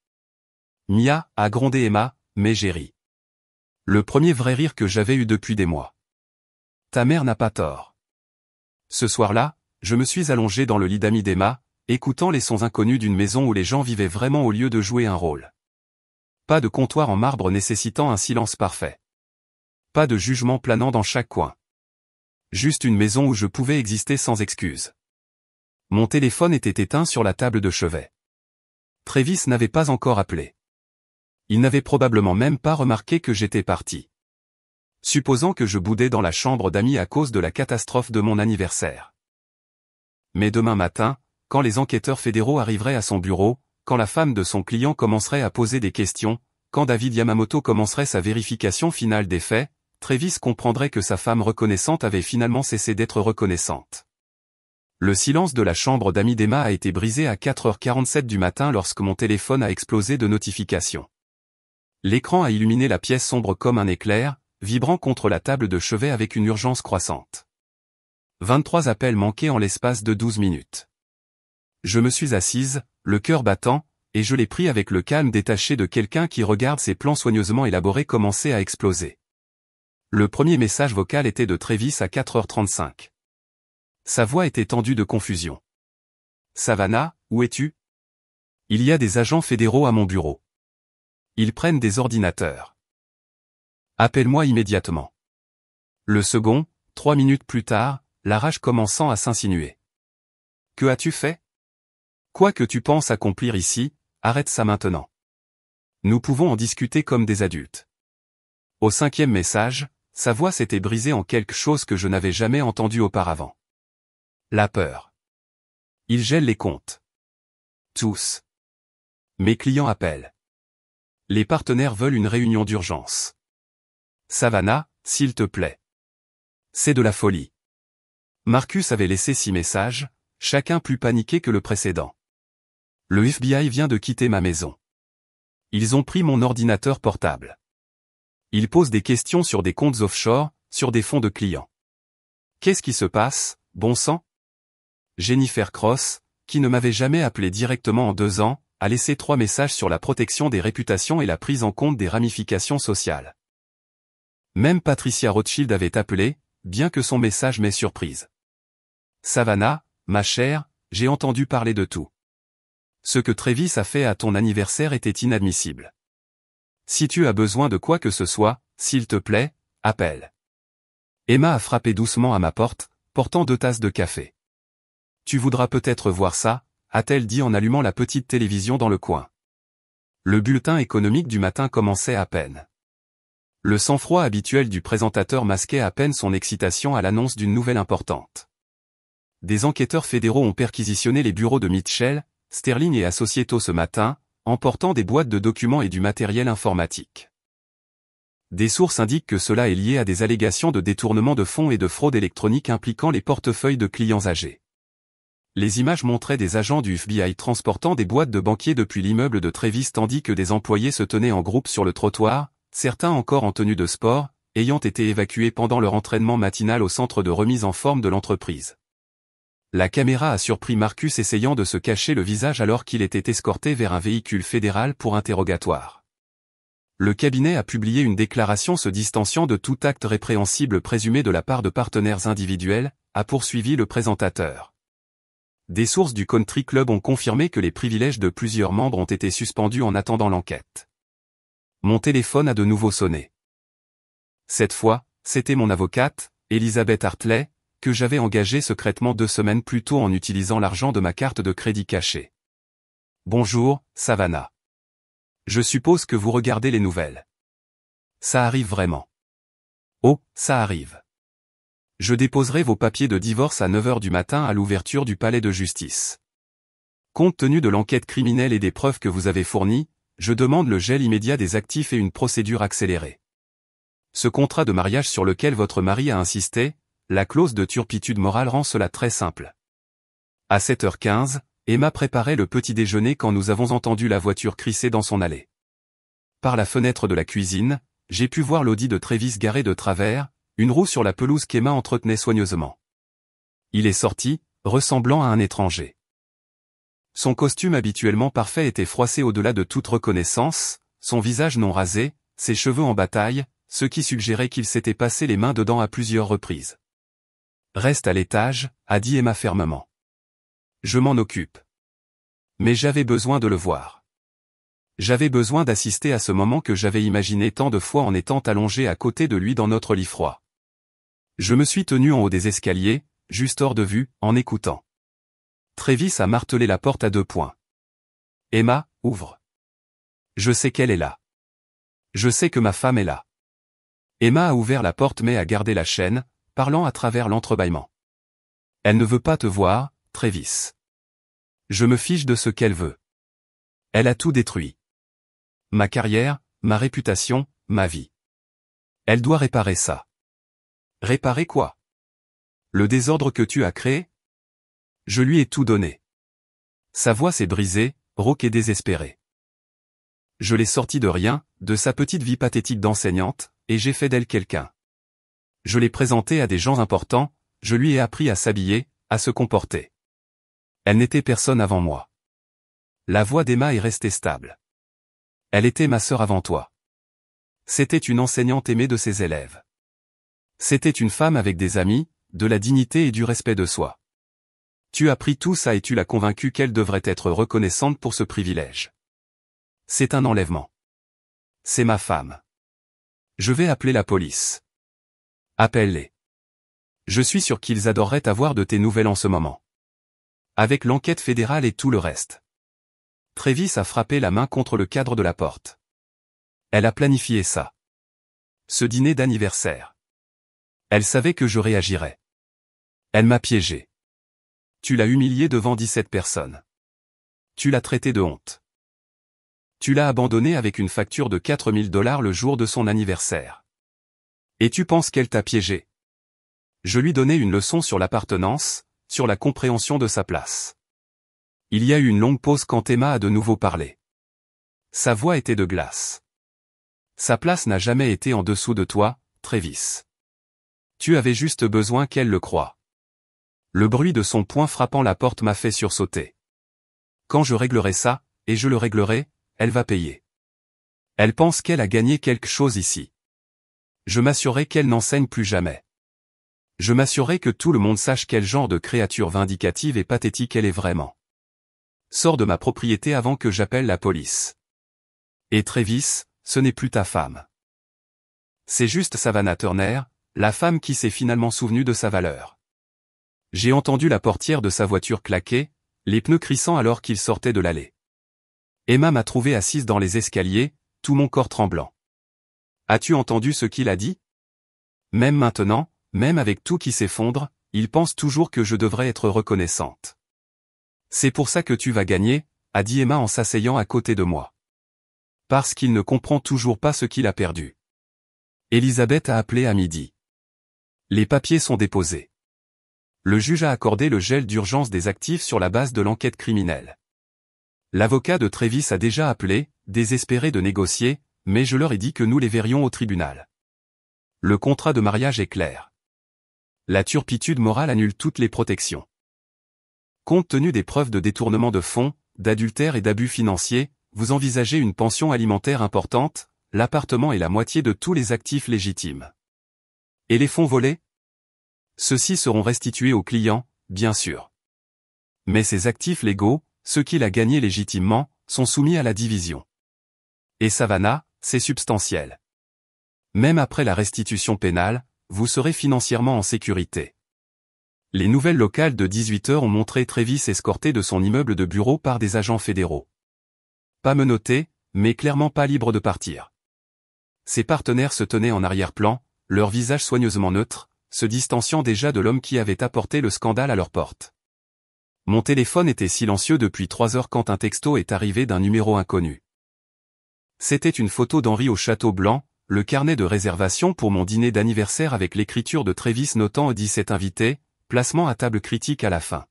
Mia, a grondé Emma, mais j'ai ri. Le premier vrai rire que j'avais eu depuis des mois. Ta mère n'a pas tort. Ce soir-là, je me suis allongé dans le lit d'amis d'Emma, écoutant les sons inconnus d'une maison où les gens vivaient vraiment au lieu de jouer un rôle. Pas de comptoir en marbre nécessitant un silence parfait. Pas de jugement planant dans chaque coin. Juste une maison où je pouvais exister sans excuse. Mon téléphone était éteint sur la table de chevet. Travis n'avait pas encore appelé. Il n'avait probablement même pas remarqué que j'étais parti. Supposant que je boudais dans la chambre d'amis à cause de la catastrophe de mon anniversaire. Mais demain matin, quand les enquêteurs fédéraux arriveraient à son bureau, quand la femme de son client commencerait à poser des questions, quand David Yamamoto commencerait sa vérification finale des faits, Travis comprendrait que sa femme reconnaissante avait finalement cessé d'être reconnaissante. Le silence de la chambre d'amis d'Emma a été brisé à 4h47 du matin lorsque mon téléphone a explosé de notifications. L'écran a illuminé la pièce sombre comme un éclair, vibrant contre la table de chevet avec une urgence croissante. 23 appels manqués en l'espace de 12 minutes. Je me suis assise, le cœur battant, et je l'ai pris avec le calme détaché de quelqu'un qui regarde ses plans soigneusement élaborés commencer à exploser. Le premier message vocal était de Travis à 4h35. Sa voix était tendue de confusion. Savannah, où es-tu? Il y a des agents fédéraux à mon bureau. Ils prennent des ordinateurs. Appelle-moi immédiatement. Le second, 3 minutes plus tard, la rage commençant à s'insinuer. Que as-tu fait? Quoi que tu penses accomplir ici, arrête ça maintenant. Nous pouvons en discuter comme des adultes. Au 5e message, sa voix s'était brisée en quelque chose que je n'avais jamais entendu auparavant. La peur. Il gèle les comptes. Tous. Mes clients appellent. Les partenaires veulent une réunion d'urgence. Savannah, s'il te plaît. C'est de la folie. Marcus avait laissé 6 messages, chacun plus paniqué que le précédent. Le FBI vient de quitter ma maison. Ils ont pris mon ordinateur portable. Ils posent des questions sur des comptes offshore, sur des fonds de clients. Qu'est-ce qui se passe, bon sang? Jennifer Cross, qui ne m'avait jamais appelé directement en 2 ans, a laissé 3 messages sur la protection des réputations et la prise en compte des ramifications sociales. Même Patricia Rothschild avait appelé, bien que son message m'ait surprise. Savannah, ma chère, j'ai entendu parler de tout. Ce que Travis a fait à ton anniversaire était inadmissible. Si tu as besoin de quoi que ce soit, s'il te plaît, appelle. Emma a frappé doucement à ma porte, portant 2 tasses de café. Tu voudras peut-être voir ça, a-t-elle dit en allumant la petite télévision dans le coin. Le bulletin économique du matin commençait à peine. Le sang-froid habituel du présentateur masquait à peine son excitation à l'annonce d'une nouvelle importante. Des enquêteurs fédéraux ont perquisitionné les bureaux de Mitchell, Sterling et Associés tôt ce matin, emportant des boîtes de documents et du matériel informatique. Des sources indiquent que cela est lié à des allégations de détournement de fonds et de fraude électronique impliquant les portefeuilles de clients âgés. Les images montraient des agents du FBI transportant des boîtes de banquiers depuis l'immeuble de Travis tandis que des employés se tenaient en groupe sur le trottoir, certains encore en tenue de sport, ayant été évacués pendant leur entraînement matinal au centre de remise en forme de l'entreprise. La caméra a surpris Marcus essayant de se cacher le visage alors qu'il était escorté vers un véhicule fédéral pour interrogatoire. Le cabinet a publié une déclaration se distanciant de tout acte répréhensible présumé de la part de partenaires individuels, a poursuivi le présentateur. Des sources du Country Club ont confirmé que les privilèges de plusieurs membres ont été suspendus en attendant l'enquête. Mon téléphone a de nouveau sonné. Cette fois, c'était mon avocate, Elizabeth Hartley, que j'avais engagée secrètement 2 semaines plus tôt en utilisant l'argent de ma carte de crédit cachée. Bonjour, Savannah. Je suppose que vous regardez les nouvelles. Ça arrive vraiment. Oh, ça arrive. Je déposerai vos papiers de divorce à 9h du matin à l'ouverture du palais de justice. Compte tenu de l'enquête criminelle et des preuves que vous avez fournies, je demande le gel immédiat des actifs et une procédure accélérée. Ce contrat de mariage sur lequel votre mari a insisté, la clause de turpitude morale rend cela très simple. À 7h15, Emma préparait le petit déjeuner quand nous avons entendu la voiture crisser dans son allée. Par la fenêtre de la cuisine, j'ai pu voir l'Audi de Travis garé de travers, une roue sur la pelouse qu'Emma entretenait soigneusement. Il est sorti, ressemblant à un étranger. Son costume habituellement parfait était froissé au-delà de toute reconnaissance, son visage non rasé, ses cheveux en bataille, ce qui suggérait qu'il s'était passé les mains dedans à plusieurs reprises. « Reste à l'étage », a dit Emma fermement. « Je m'en occupe. » Mais j'avais besoin de le voir. J'avais besoin d'assister à ce moment que j'avais imaginé tant de fois en étant allongé à côté de lui dans notre lit froid. Je me suis tenu en haut des escaliers, juste hors de vue, en écoutant. Travis a martelé la porte à 2 points. « Emma, ouvre. Je sais qu'elle est là. Je sais que ma femme est là. » Emma a ouvert la porte mais a gardé la chaîne, parlant à travers l'entrebâillement. « Elle ne veut pas te voir, Travis. Je me fiche de ce qu'elle veut. Elle a tout détruit. Ma carrière, ma réputation, ma vie. Elle doit réparer ça. » « Réparer quoi? Le désordre que tu as créé? » Je lui ai tout donné. Sa voix s'est brisée, rauque et désespérée. Je l'ai sortie de rien, de sa petite vie pathétique d'enseignante, et j'ai fait d'elle quelqu'un. Je l'ai présentée à des gens importants, je lui ai appris à s'habiller, à se comporter. Elle n'était personne avant moi. La voix d'Emma est restée stable. Elle était ma sœur avant toi. C'était une enseignante aimée de ses élèves. C'était une femme avec des amis, de la dignité et du respect de soi. Tu as pris tout ça et tu l'as convaincue qu'elle devrait être reconnaissante pour ce privilège. C'est un enlèvement. C'est ma femme. Je vais appeler la police. Appelle-les. Je suis sûr qu'ils adoreraient avoir de tes nouvelles en ce moment. Avec l'enquête fédérale et tout le reste. Travis a frappé la main contre le cadre de la porte. Elle a planifié ça. Ce dîner d'anniversaire. Elle savait que je réagirais. Elle m'a piégé. Tu l'as humilié devant 17 personnes. Tu l'as traité de honte. Tu l'as abandonné avec une facture de $4000 le jour de son anniversaire. Et tu penses qu'elle t'a piégé? Je lui donnais une leçon sur l'appartenance, sur la compréhension de sa place. Il y a eu une longue pause quand Emma a de nouveau parlé. Sa voix était de glace. Sa place n'a jamais été en dessous de toi, Travis. Tu avais juste besoin qu'elle le croie. Le bruit de son poing frappant la porte m'a fait sursauter. Quand je réglerai ça, et je le réglerai, elle va payer. Elle pense qu'elle a gagné quelque chose ici. Je m'assurerai qu'elle n'enseigne plus jamais. Je m'assurerai que tout le monde sache quel genre de créature vindicative et pathétique elle est vraiment. Sors de ma propriété avant que j'appelle la police. Et Travis, ce n'est plus ta femme. C'est juste Savannah Turner, la femme qui s'est finalement souvenue de sa valeur. J'ai entendu la portière de sa voiture claquer, les pneus crissant alors qu'il sortait de l'allée. Emma m'a trouvé assise dans les escaliers, tout mon corps tremblant. As-tu entendu ce qu'il a dit? Même maintenant, même avec tout qui s'effondre, il pense toujours que je devrais être reconnaissante. C'est pour ça que tu vas gagner, a dit Emma en s'asseyant à côté de moi. Parce qu'il ne comprend toujours pas ce qu'il a perdu. Elisabeth a appelé à midi. Les papiers sont déposés. Le juge a accordé le gel d'urgence des actifs sur la base de l'enquête criminelle. L'avocat de Travis a déjà appelé, désespéré de négocier, mais je leur ai dit que nous les verrions au tribunal. Le contrat de mariage est clair. La turpitude morale annule toutes les protections. Compte tenu des preuves de détournement de fonds, d'adultère et d'abus financiers, vous envisagez une pension alimentaire importante, l'appartement et la moitié de tous les actifs légitimes. Et les fonds volés? Ceux-ci seront restitués au client, bien sûr. Mais ces actifs légaux, ceux qu'il a gagnés légitimement, sont soumis à la division. Et Savannah, c'est substantiel. Même après la restitution pénale, vous serez financièrement en sécurité. Les nouvelles locales de 18h ont montré Travis escorté de son immeuble de bureau par des agents fédéraux. Pas menotté, mais clairement pas libre de partir. Ses partenaires se tenaient en arrière-plan, leur visage soigneusement neutre, se distanciant déjà de l'homme qui avait apporté le scandale à leur porte. Mon téléphone était silencieux depuis 3 heures quand un texto est arrivé d'un numéro inconnu. C'était une photo d'Henri au Château Blanc, le carnet de réservation pour mon dîner d'anniversaire avec l'écriture de Trévis notant 17 invités, placement à table critique à la fin.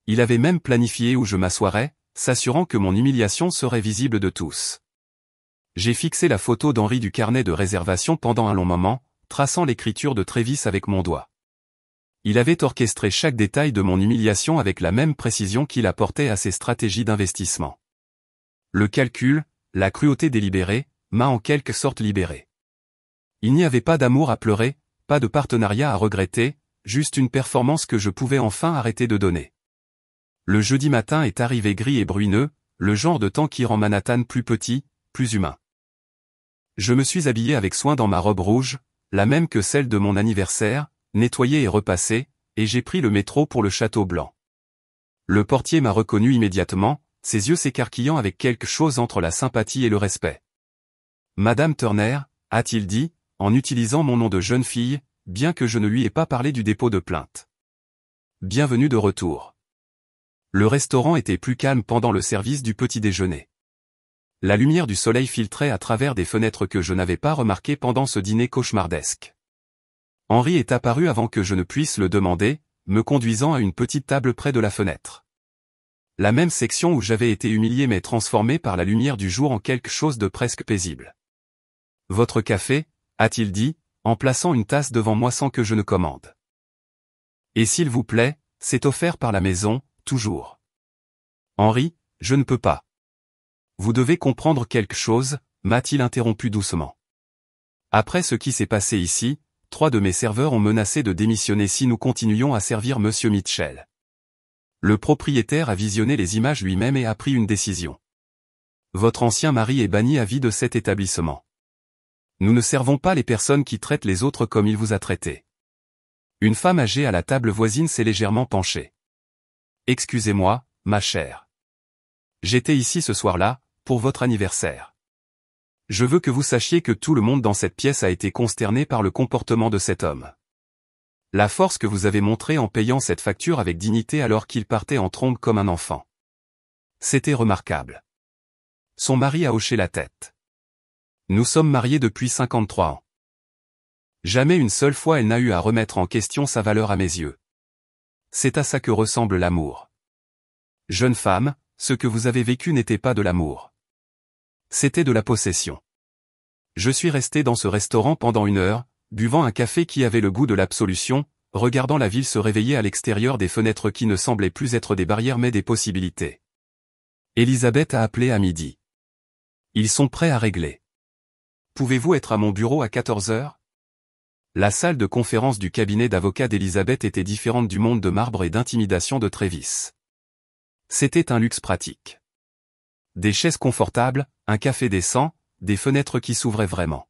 Il avait même planifié où je m'assoirais, s'assurant que mon humiliation serait visible de tous. J'ai fixé la photo d'Henri du carnet de réservation pendant un long moment, traçant l'écriture de Trévis avec mon doigt. Il avait orchestré chaque détail de mon humiliation avec la même précision qu'il apportait à ses stratégies d'investissement. Le calcul, la cruauté délibérée, m'a en quelque sorte libéré. Il n'y avait pas d'amour à pleurer, pas de partenariat à regretter, juste une performance que je pouvais enfin arrêter de donner. Le jeudi matin est arrivé gris et bruineux, le genre de temps qui rend Manhattan plus petit, plus humain. Je me suis habillé avec soin dans ma robe rouge, la même que celle de mon anniversaire, nettoyée et repassée, et j'ai pris le métro pour le Château Blanc. Le portier m'a reconnu immédiatement, ses yeux s'écarquillant avec quelque chose entre la sympathie et le respect. « Madame Turner », a-t-il dit, en utilisant mon nom de jeune fille, bien que je ne lui ai pas parlé du dépôt de plainte. « Bienvenue de retour. » Le restaurant était plus calme pendant le service du petit déjeuner. La lumière du soleil filtrait à travers des fenêtres que je n'avais pas remarquées pendant ce dîner cauchemardesque. Henri est apparu avant que je ne puisse le demander, me conduisant à une petite table près de la fenêtre. La même section où j'avais été humilié mais transformée par la lumière du jour en quelque chose de presque paisible. « Votre café ?» a-t-il dit, en plaçant une tasse devant moi sans que je ne commande. « Et s'il vous plaît, c'est offert par la maison, toujours. »« Henri, je ne peux pas. »« Vous devez comprendre quelque chose, » m'a-t-il interrompu doucement. « Après ce qui s'est passé ici, 3 de mes serveurs ont menacé de démissionner si nous continuions à servir Monsieur Mitchell. Le propriétaire a visionné les images lui-même et a pris une décision. Votre ancien mari est banni à vie de cet établissement. Nous ne servons pas les personnes qui traitent les autres comme il vous a traité. » Une femme âgée à la table voisine s'est légèrement penchée. « Excusez-moi, ma chère. J'étais ici ce soir-là, pour votre anniversaire. Je veux que vous sachiez que tout le monde dans cette pièce a été consterné par le comportement de cet homme. La force que vous avez montrée en payant cette facture avec dignité alors qu'il partait en trombe comme un enfant. C'était remarquable. » Son mari a hoché la tête. « Nous sommes mariés depuis 53 ans. Jamais une seule fois elle n'a eu à remettre en question sa valeur à mes yeux. C'est à ça que ressemble l'amour. Jeune femme, ce que vous avez vécu n'était pas de l'amour. C'était de la possession. Je suis resté dans ce restaurant pendant 1 heure, buvant un café qui avait le goût de l'absolution, regardant la ville se réveiller à l'extérieur des fenêtres qui ne semblaient plus être des barrières mais des possibilités. Elisabeth a appelé à midi. Ils sont prêts à régler. Pouvez-vous être à mon bureau à 14 heures? La salle de conférence du cabinet d'avocat d'Elisabeth était différente du monde de marbre et d'intimidation de Trévis. C'était un luxe pratique. Des chaises confortables, un café décent, des fenêtres qui s'ouvraient vraiment.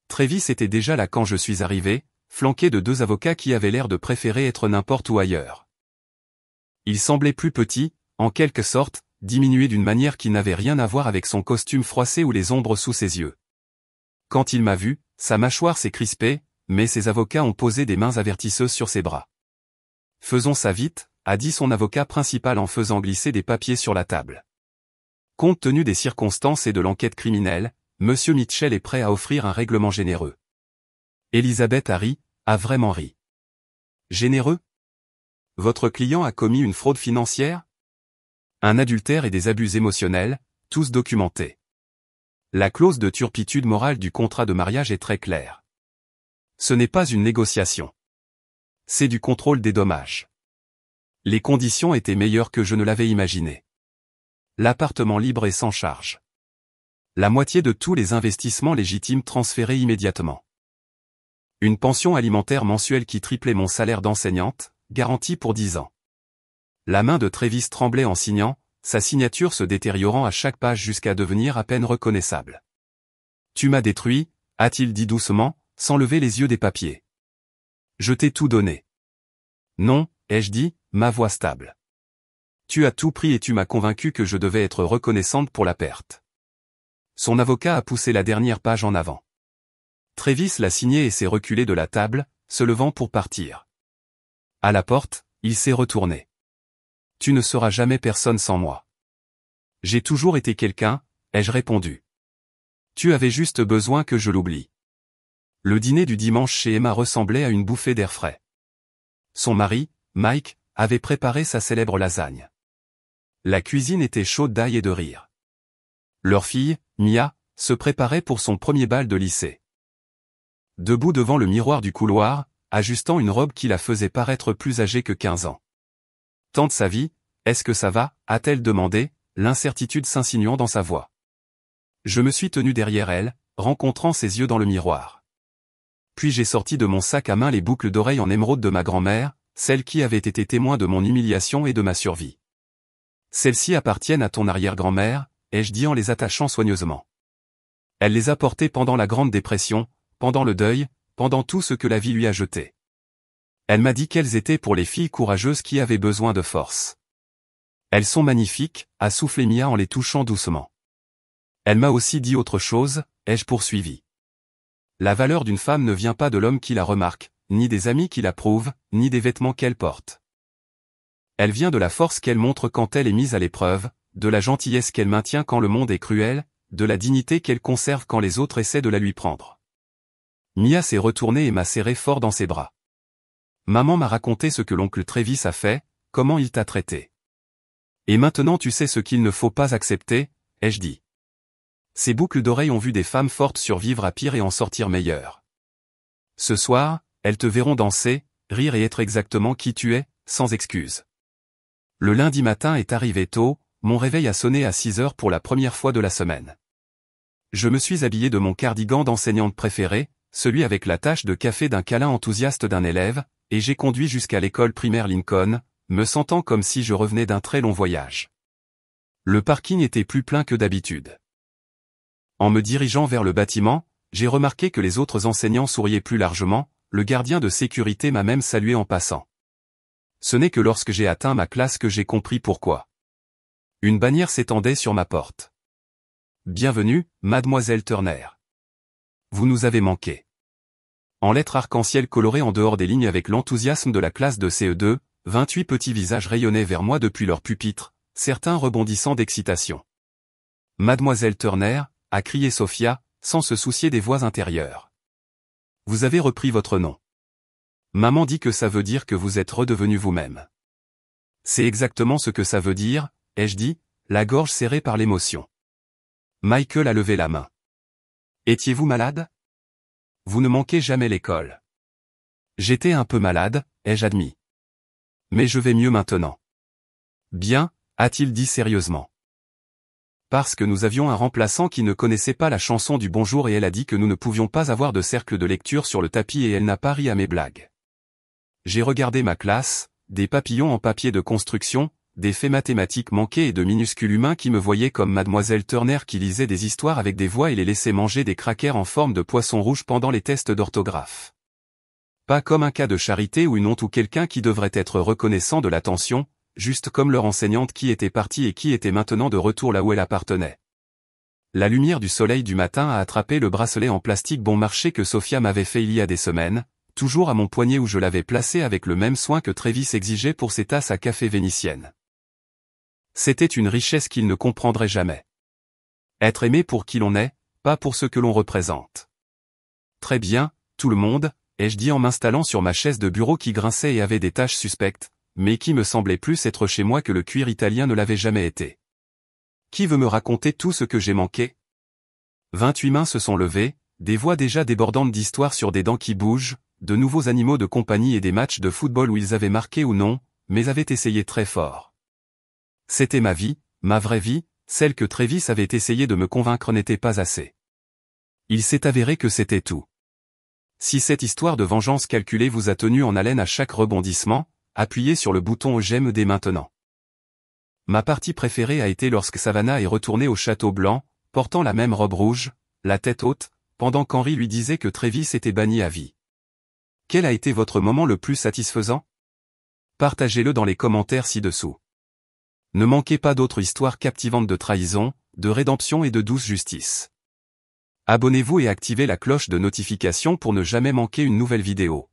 Trévis était déjà là quand je suis arrivé, flanqué de 2 avocats qui avaient l'air de préférer être n'importe où ailleurs. Il semblait plus petit, en quelque sorte, diminué d'une manière qui n'avait rien à voir avec son costume froissé ou les ombres sous ses yeux. Quand il m'a vu, sa mâchoire s'est crispée, mais ses avocats ont posé des mains avertisseuses sur ses bras. « Faisons ça vite », a dit son avocat principal en faisant glisser des papiers sur la table. Compte tenu des circonstances et de l'enquête criminelle, M. Mitchell est prêt à offrir un règlement généreux. Elisabeth a ri, a vraiment ri. Généreux? Votre client a commis une fraude financière? Un adultère et des abus émotionnels, tous documentés. La clause de turpitude morale du contrat de mariage est très claire. Ce n'est pas une négociation. C'est du contrôle des dommages. Les conditions étaient meilleures que je ne l'avais imaginé. L'appartement libre et sans charge. La moitié de tous les investissements légitimes transférés immédiatement. Une pension alimentaire mensuelle qui triplait mon salaire d'enseignante, garantie pour 10 ans. La main de Trévis tremblait en signant, sa signature se détériorant à chaque page jusqu'à devenir à peine reconnaissable. « Tu m'as détruit », a-t-il dit doucement, sans lever les yeux des papiers. « Je t'ai tout donné. »« Non », ai-je dit, ma voix stable. « Tu as tout pris et tu m'as convaincu que je devais être reconnaissante pour la perte. » Son avocat a poussé la dernière page en avant. Trévis l'a signé et s'est reculé de la table, se levant pour partir. À la porte, il s'est retourné. « Tu ne seras jamais personne sans moi. »« J'ai toujours été quelqu'un », ai-je répondu. Tu avais juste besoin que je l'oublie. Le dîner du dimanche chez Emma ressemblait à une bouffée d'air frais. Son mari, Mike, avait préparé sa célèbre lasagne. La cuisine était chaude d'ail et de rire. Leur fille, Mia, se préparait pour son premier bal de lycée. Debout devant le miroir du couloir, ajustant une robe qui la faisait paraître plus âgée que 15 ans. « Tante Savy, est-ce que ça va ?» a-t-elle demandé, l'incertitude s'insinuant dans sa voix. Je me suis tenu derrière elle, rencontrant ses yeux dans le miroir. Puis j'ai sorti de mon sac à main les boucles d'oreilles en émeraude de ma grand-mère, celles qui avaient été témoins de mon humiliation et de ma survie. Celles-ci appartiennent à ton arrière-grand-mère, ai-je dit en les attachant soigneusement. Elle les a portées pendant la Grande Dépression, pendant le deuil, pendant tout ce que la vie lui a jeté. Elle m'a dit qu'elles étaient pour les filles courageuses qui avaient besoin de force. Elles sont magnifiques, a soufflé Mia en les touchant doucement. Elle m'a aussi dit autre chose, ai-je poursuivi. La valeur d'une femme ne vient pas de l'homme qui la remarque, ni des amis qui l'approuvent, ni des vêtements qu'elle porte. Elle vient de la force qu'elle montre quand elle est mise à l'épreuve, de la gentillesse qu'elle maintient quand le monde est cruel, de la dignité qu'elle conserve quand les autres essaient de la lui prendre. Mia s'est retournée et m'a serré fort dans ses bras. Maman m'a raconté ce que l'oncle Travis a fait, comment il t'a traité. Et maintenant tu sais ce qu'il ne faut pas accepter, ai-je dit. Ces boucles d'oreilles ont vu des femmes fortes survivre à pire et en sortir meilleures. Ce soir, elles te verront danser, rire et être exactement qui tu es, sans excuse. Le lundi matin est arrivé tôt, mon réveil a sonné à 6 heures pour la première fois de la semaine. Je me suis habillé de mon cardigan d'enseignante préférée, celui avec la tache de café d'un câlin enthousiaste d'un élève, et j'ai conduit jusqu'à l'école primaire Lincoln, me sentant comme si je revenais d'un très long voyage. Le parking était plus plein que d'habitude. En me dirigeant vers le bâtiment, j'ai remarqué que les autres enseignants souriaient plus largement, le gardien de sécurité m'a même salué en passant. Ce n'est que lorsque j'ai atteint ma classe que j'ai compris pourquoi. Une bannière s'étendait sur ma porte. Bienvenue, mademoiselle Turner. Vous nous avez manqué. En lettres arc-en-ciel colorées en dehors des lignes avec l'enthousiasme de la classe de CE2, 28 petits visages rayonnaient vers moi depuis leur pupitre, certains rebondissant d'excitation. Mademoiselle Turner, a crié Sophia, sans se soucier des voix intérieures. Vous avez repris votre nom. Maman dit que ça veut dire que vous êtes redevenu vous-même. C'est exactement ce que ça veut dire, ai-je dit, la gorge serrée par l'émotion. Michael a levé la main. Étiez-vous malade? Vous ne manquez jamais l'école. J'étais un peu malade, ai-je admis. Mais je vais mieux maintenant. Bien, a-t-il dit sérieusement. Parce que nous avions un remplaçant qui ne connaissait pas la chanson du bonjour et elle a dit que nous ne pouvions pas avoir de cercle de lecture sur le tapis et elle n'a pas ri à mes blagues. J'ai regardé ma classe, des papillons en papier de construction, des faits mathématiques manqués et de minuscules humains qui me voyaient comme mademoiselle Turner qui lisait des histoires avec des voix et les laissait manger des crackers en forme de poisson rouge pendant les tests d'orthographe. Pas comme un cas de charité ou une honte ou quelqu'un qui devrait être reconnaissant de l'attention, juste comme leur enseignante qui était partie et qui était maintenant de retour là où elle appartenait. La lumière du soleil du matin a attrapé le bracelet en plastique bon marché que Sophia m'avait fait il y a des semaines, toujours à mon poignet où je l'avais placé avec le même soin que Travis exigeait pour ses tasses à café vénitiennes. C'était une richesse qu'il ne comprendrait jamais. Être aimé pour qui l'on est, pas pour ce que l'on représente. Très bien, tout le monde, ai-je dit en m'installant sur ma chaise de bureau qui grinçait et avait des taches suspectes, mais qui me semblait plus être chez moi que le cuir italien ne l'avait jamais été. Qui veut me raconter tout ce que j'ai manqué? 28 mains se sont levées, des voix déjà débordantes d'histoires sur des dents qui bougent, de nouveaux animaux de compagnie et des matchs de football où ils avaient marqué ou non, mais avaient essayé très fort. C'était ma vie, ma vraie vie, celle que Travis avait essayé de me convaincre n'était pas assez. Il s'est avéré que c'était tout. Si cette histoire de vengeance calculée vous a tenu en haleine à chaque rebondissement, appuyez sur le bouton j'aime dès maintenant. Ma partie préférée a été lorsque Savannah est retournée au Château Blanc, portant la même robe rouge, la tête haute, pendant qu'Henry lui disait que Travis était banni à vie. Quel a été votre moment le plus satisfaisant? Partagez-le dans les commentaires ci-dessous. Ne manquez pas d'autres histoires captivantes de trahison, de rédemption et de douce justice. Abonnez-vous et activez la cloche de notification pour ne jamais manquer une nouvelle vidéo.